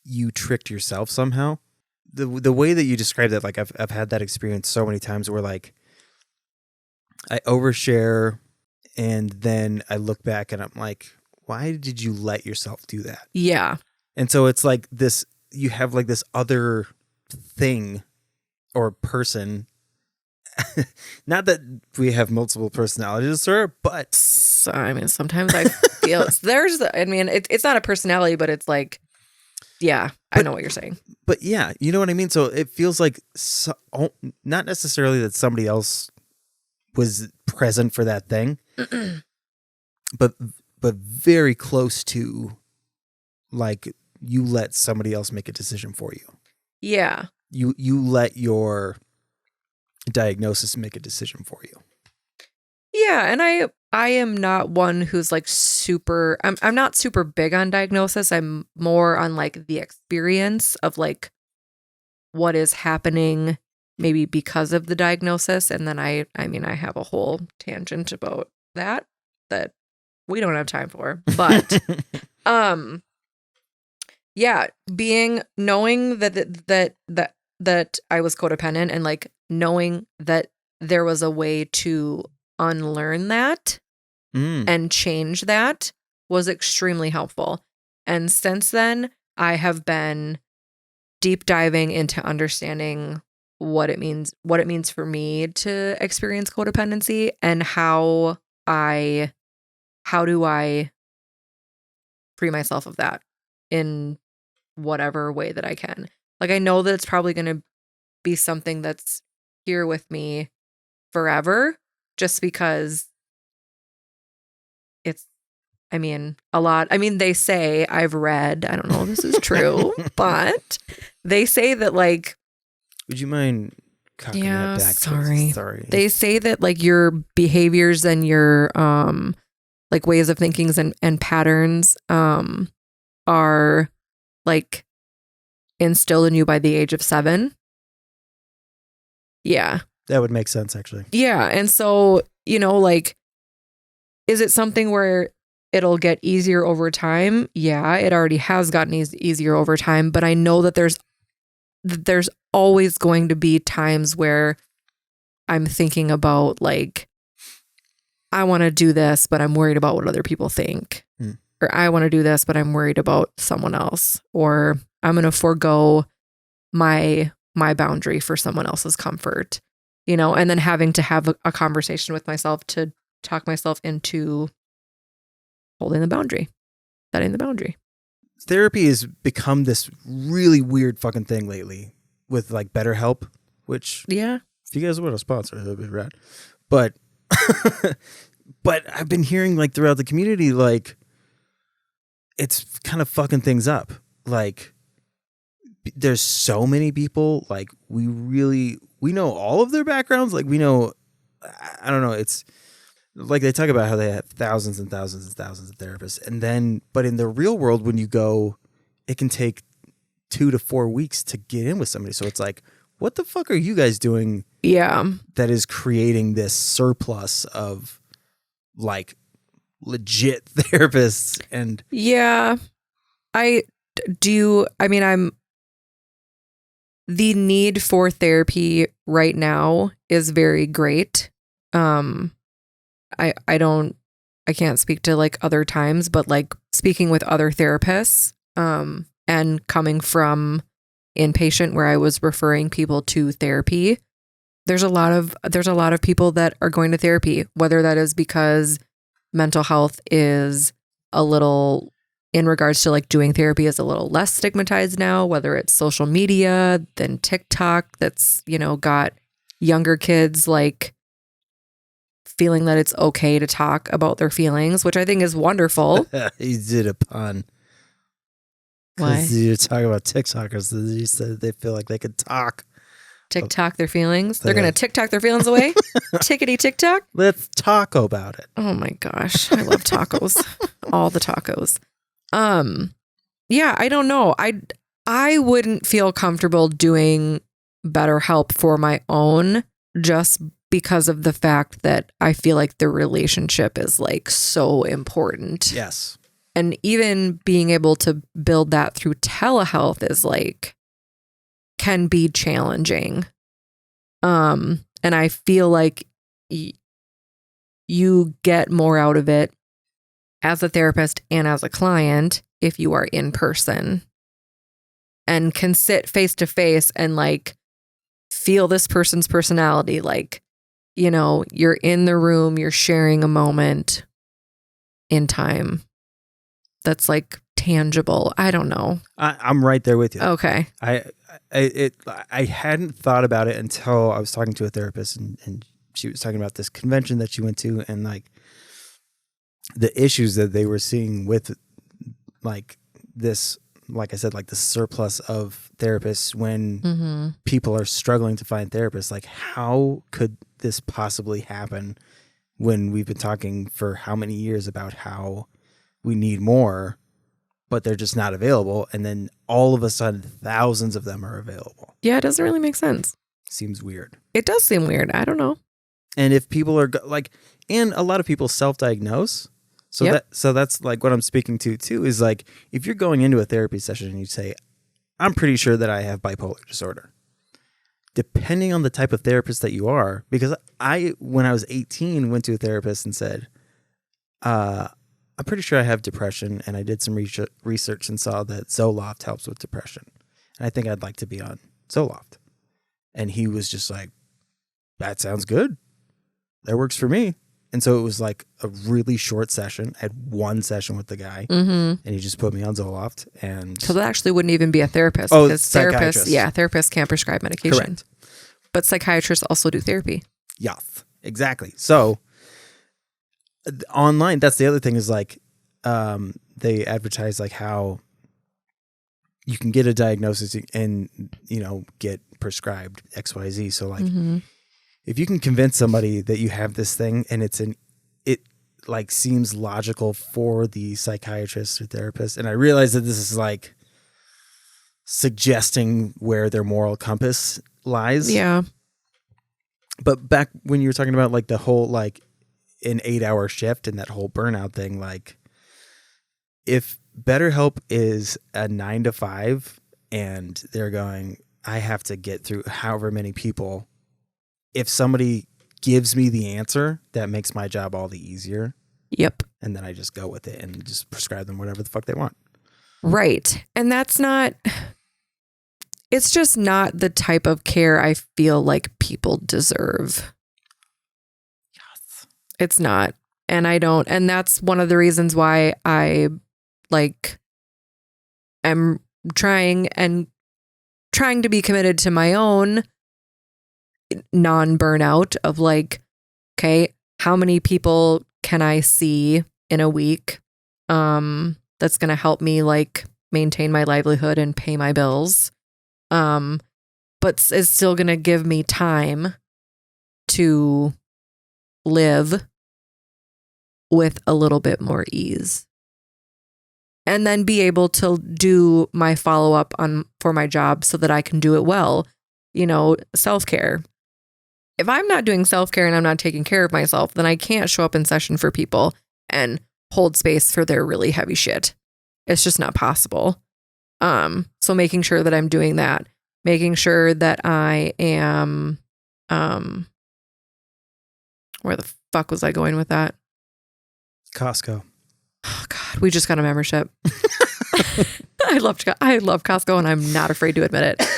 you tricked yourself somehow. The way that you describe that, like I've had that experience so many times where like I overshare and then I look back and I'm like, why did you let yourself do that? Yeah. And so it's like this, you have like this other thing or person. Not that we have multiple personality disorder, but So, I mean, sometimes I feel it's not a personality, but it's like, yeah, I know what you're saying. But yeah, you know what I mean? So it feels like not necessarily that somebody else was present for that thing, but very close to like you let somebody else make a decision for you. Yeah. You let your diagnosis make a decision for you. Yeah, and I am not one who's like super I'm not super big on diagnosis. I'm more on like the experience of like what is happening maybe because of the diagnosis, and then I mean I have a whole tangent about that we don't have time for. But yeah, knowing that I was codependent and like knowing that there was a way to unlearn that and change that was extremely helpful. And since then, I have been deep diving into understanding what it means for me to experience codependency and how do I free myself of that in whatever way that I can. Like, I know that it's probably going to be something that's here with me forever, just because I mean, they say, I've read, I don't know if this is true, but they say that like, would you mind cocking yeah, that back? sorry. Sorry. They say that like your behaviors and your like ways of thinking and patterns are like instilled in you by the age of 7. Yeah. That would make sense, actually. Yeah. And so, like, is it something where it'll get easier over time? Yeah, it already has gotten easier over time, but I know that there's always going to be times where I'm thinking about like, I want to do this, but I'm worried about what other people think. Or I want to do this, but I'm worried about someone else. Or I'm going to forego my boundary for someone else's comfort, and then having to have a conversation with myself to talk myself into holding the boundary, setting the boundary. Therapy has become this really weird fucking thing lately with like BetterHelp, which Yeah. if you guys want to sponsor, that'd be rad. But but I've been hearing like throughout the community, like it's kind of fucking things up. Like there's so many people, like we know all of their backgrounds. Like we know, I don't know. It's like they talk about how they have thousands and thousands and thousands of therapists. And then, but in the real world, when you go, it can take 2 to 4 weeks to get in with somebody. So it's like, what the fuck are you guys doing? Yeah. That is creating this surplus of like legit therapists. And yeah, the need for therapy right now is very great. I can't speak to like other times, but like speaking with other therapists, and coming from inpatient where I was referring people to therapy, there's a lot of people that are going to therapy, whether that is because mental health is a little, in regards to like doing therapy, is a little less stigmatized now, whether it's social media than TikTok that's, got younger kids like feeling that it's okay to talk about their feelings, which I think is wonderful. You did a pun. Why? Because you're talking about TikTokers. You said they feel like they could talk. TikTok their feelings. They're going to TikTok their feelings away. Tickety TikTok. Let's talk about it. Oh my gosh. I love tacos. All the tacos. Yeah, I don't know. I wouldn't feel comfortable doing BetterHelp for my own, just because of the fact that I feel like the relationship is like so important. Yes. And even being able to build that through telehealth is like, can be challenging. And I feel like you get more out of it as a therapist and as a client if you are in person and can sit face to face and like feel this person's personality. Like, you're in the room, you're sharing a moment in time that's like tangible. I don't know. I'm right there with you. Okay. I hadn't thought about it until I was talking to a therapist and she was talking about this convention that she went to and like the issues that they were seeing with like this, like I said, like the surplus of therapists when people are struggling to find therapists. Like how could this possibly happen when we've been talking for how many years about how we need more, but they're just not available. And then all of a sudden, thousands of them are available. Yeah, it doesn't really make sense. Seems weird. It does seem weird. I don't know. And if people are like, and a lot of people self-diagnose. So so that's like what I'm speaking to too, is like, if you're going into a therapy session and you say, I'm pretty sure that I have bipolar disorder. Depending on the type of therapist that you are, because when I was 18, went to a therapist and said, I'm pretty sure I have depression, and I did some research and saw that Zoloft helps with depression. And I think I'd like to be on Zoloft. And he was just like, that sounds good. That works for me. And so it was like a really short session. I had one session with the guy, and he just put me on Zoloft. And so that actually wouldn't even be a therapist. Oh, because therapists can't prescribe medication. Correct. But psychiatrists also do therapy. Yes, exactly. So online, that's the other thing is like, they advertise like how you can get a diagnosis and, get prescribed XYZ. So like, if you can convince somebody that you have this thing and it like seems logical for the psychiatrist or therapist. And I realize that this is like suggesting where their moral compass lies. Yeah. But back when you were talking about like the whole, like an 8-hour shift and that whole burnout thing, like if BetterHelp is a 9 to 5 and they're going, I have to get through however many people. If somebody gives me the answer, that makes my job all the easier. Yep. And then I just go with it and just prescribe them whatever the fuck they want. Right. And it's just not the type of care I feel like people deserve. Yes. It's not. And I don't. And that's one of the reasons why I am trying to be committed to my own non-burnout of like, okay, how many people can I see in a week that's going to help me like maintain my livelihood and pay my bills, but it's still going to give me time to live with a little bit more ease and then be able to do my follow-up for my job so that I can do it well. Self-care. If I'm not doing self-care and I'm not taking care of myself, then I can't show up in session for people and hold space for their really heavy shit. It's just not possible. So making sure that I'm doing that, making sure that I am, where the fuck was I going with that? Costco. Oh God, we just got a membership. I love Costco and I'm not afraid to admit it.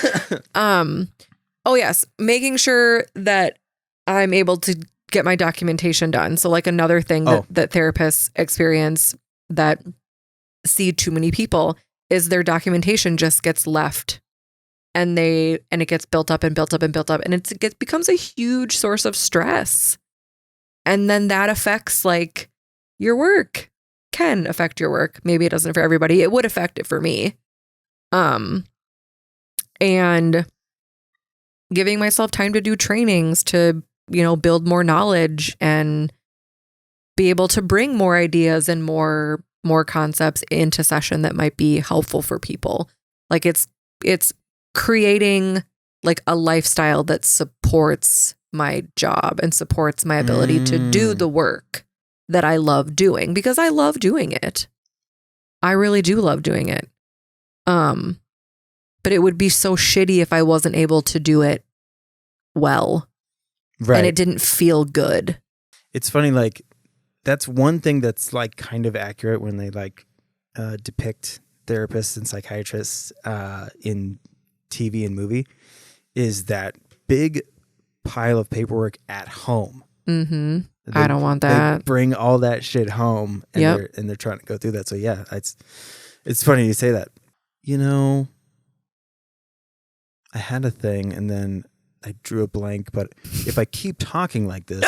Oh yes, making sure that I'm able to get my documentation done. So like another thing that therapists experience that see too many people is their documentation just gets left and it gets built up and built up and built up and it becomes a huge source of stress. And then that affects like your work, can affect your work. Maybe it doesn't for everybody. It would affect it for me. And giving myself time to do trainings to, build more knowledge and be able to bring more ideas and more concepts into session that might be helpful for people. Like it's creating like a lifestyle that supports my job and supports my ability to do the work that I love doing because I love doing it. I really do love doing it. But it would be so shitty if I wasn't able to do it well. Right. And it didn't feel good. It's funny, like, that's one thing that's like kind of accurate when they like depict therapists and psychiatrists in TV and movie is that big pile of paperwork at home. Mm-hmm. I don't want that. They bring all that shit home and they're trying to go through that. So yeah, it's funny you say that. I had a thing and then I drew a blank, but if I keep talking like this,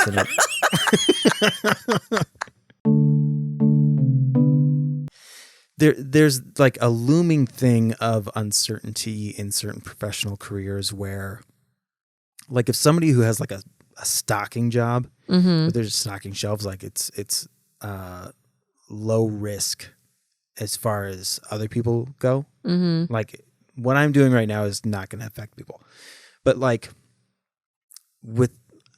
then there's like a looming thing of uncertainty in certain professional careers where, like, if somebody who has like a stocking job, but there's stocking shelves, like it's low risk as far as other people go. Like what I'm doing right now is not going to affect people, but like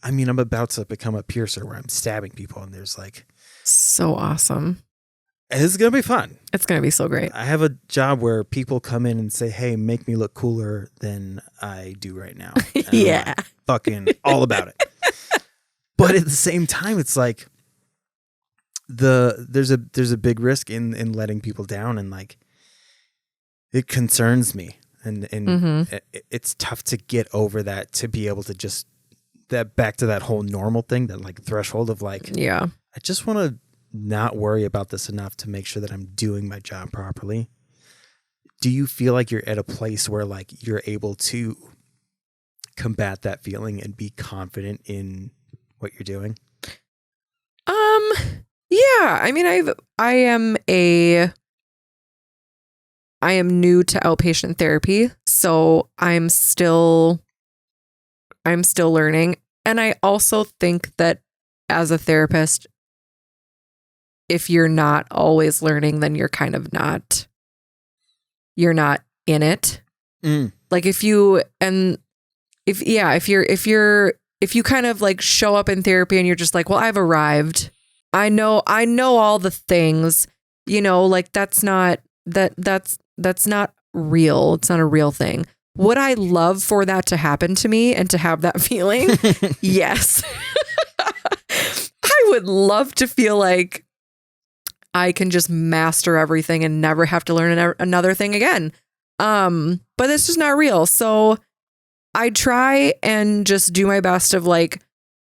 I'm about to become a piercer where I'm stabbing people and there's like so awesome. It's going to be fun. It's going to be so great. I have a job where people come in and say, hey, make me look cooler than I do right now. Yeah. I'm fucking all about it. But at the same time, it's like there's a big risk in letting people down, and like it concerns me, and it's tough to get over that, to be able to just that back to that whole normal thing, that like threshold of like, yeah, I just want to not worry about this enough to make sure that I'm doing my job properly. Do you feel like you're at a place where like you're able to combat that feeling and be confident in what you're doing? Yeah, Yeah, I mean, I am new to outpatient therapy, so I'm still learning. And I also think that as a therapist, if you're not always learning, then you're kind of you're not in it. Like if you kind of like show up in therapy and you're just like, well, I've arrived. I know all the things, like that's not real. It's not a real thing. Would I love for that to happen to me and to have that feeling? Yes. I would love to feel like I can just master everything and never have to learn another thing again. But it's just not real. So I try and just do my best of like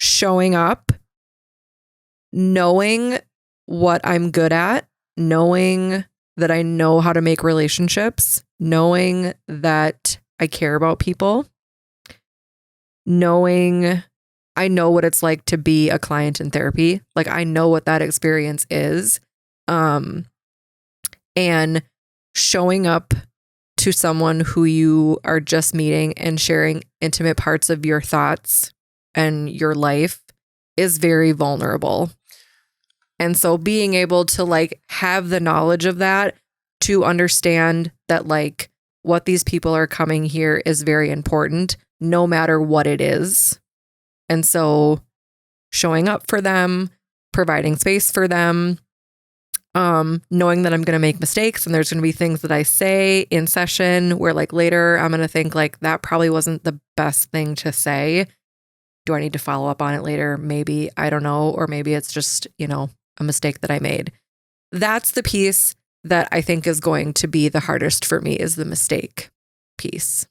showing up, knowing what I'm good at, knowing that I know how to make relationships, knowing that I care about people, knowing I know what it's like to be a client in therapy. Like I know what that experience is. And showing up to someone who you are just meeting and sharing intimate parts of your thoughts and your life is very vulnerable. And so being able to like have the knowledge of that, to understand that like what these people are coming here is very important, no matter what it is. And so showing up for them, providing space for them, knowing that I'm going to make mistakes and there's going to be things that I say in session where like later I'm going to think like that probably wasn't the best thing to say. Do I need to follow up on it later? Maybe, I don't know. Or maybe it's just, a mistake that I made. That's the piece that I think is going to be the hardest for me, is the mistake piece.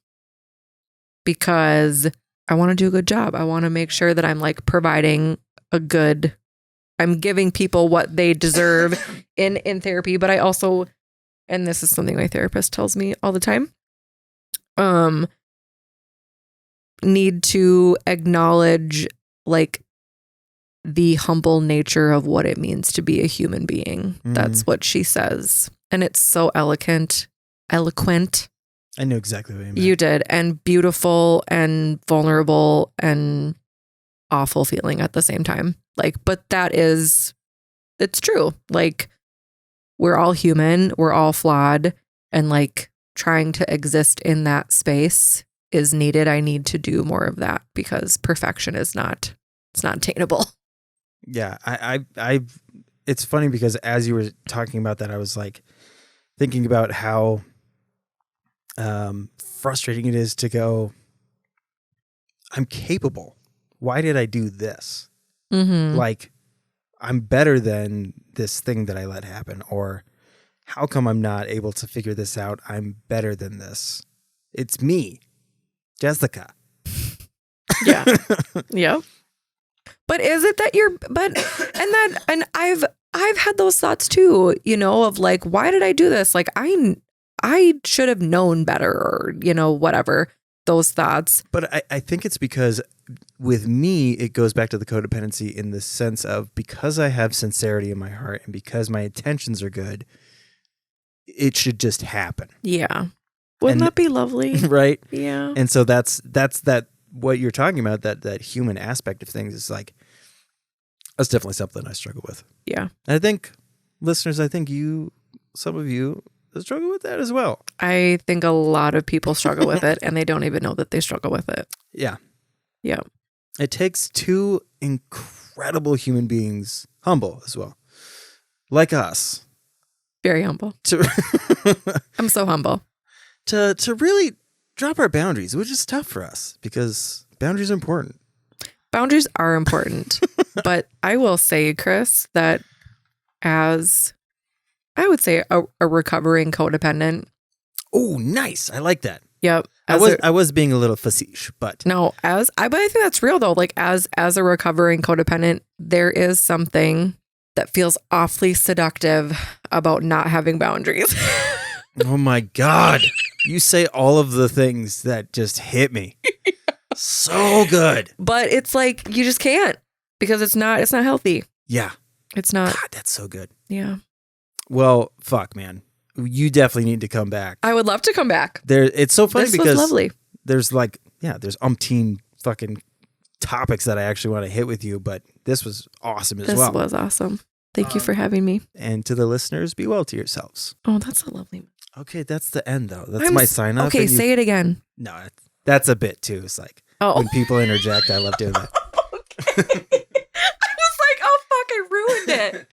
Because I want to do a good job. I want to make sure that I'm like providing I'm giving people what they deserve in therapy. But I also, and this is something my therapist tells me all the time, need to acknowledge like the humble nature of what it means to be a human being. That's what she says. And it's so eloquent. I know exactly what you meant. You did. And beautiful and vulnerable and awful feeling at the same time. Like, but it's true. Like, we're all human. We're all flawed. And like trying to exist in that space is needed. I need to do more of that because perfection it's not attainable. Yeah, it's funny because as you were talking about that, I was like thinking about how frustrating it is to go, I'm capable. Why did I do this? Mm-hmm. Like, I'm better than this thing that I let happen. Or how come I'm not able to figure this out? I'm better than this. It's me, Jessica. Yeah. Yep. But is it that and I've had those thoughts too, of like, why did I do this? Like, I should have known better or, whatever, those thoughts. But I think it's because with me, it goes back to the codependency in the sense of because I have sincerity in my heart and because my intentions are good, it should just happen. Yeah. Wouldn't that be lovely? Right? Yeah. And so that's that what you're talking about, that human aspect of things is like, that's definitely something I struggle with. Yeah. And I think listeners, some of you struggle with that as well. I think a lot of people struggle with it and they don't even know that they struggle with it. Yeah. Yeah. It takes two incredible human beings, humble as well, like us. Very humble. I'm so humble. To really drop our boundaries, which is tough for us because boundaries are important. Boundaries are important. But I will say, Chris, that as I would say a recovering codependent. Oh, nice. I like that. Yep. I was being a little facetious, but no, but I think that's real though. Like as a recovering codependent, there is something that feels awfully seductive about not having boundaries. Oh my God. You say all of the things that just hit me. So good. But it's like you just can't because it's not healthy. Yeah. It's not. God, that's so good. Yeah. Well, fuck, man. You definitely need to come back. I would love to come back. It's so funny This because was lovely. there's like, there's umpteen fucking topics that I actually want to hit with you, but this was awesome as well. This was awesome. Thank you for having me. And to the listeners, be well to yourselves. Oh, that's a lovely. Okay, that's the end though. That's my sign off. Okay, say it again. No, that's a bit too. It's like when people interject, I love doing that. Okay. I was like, oh fuck, I ruined it.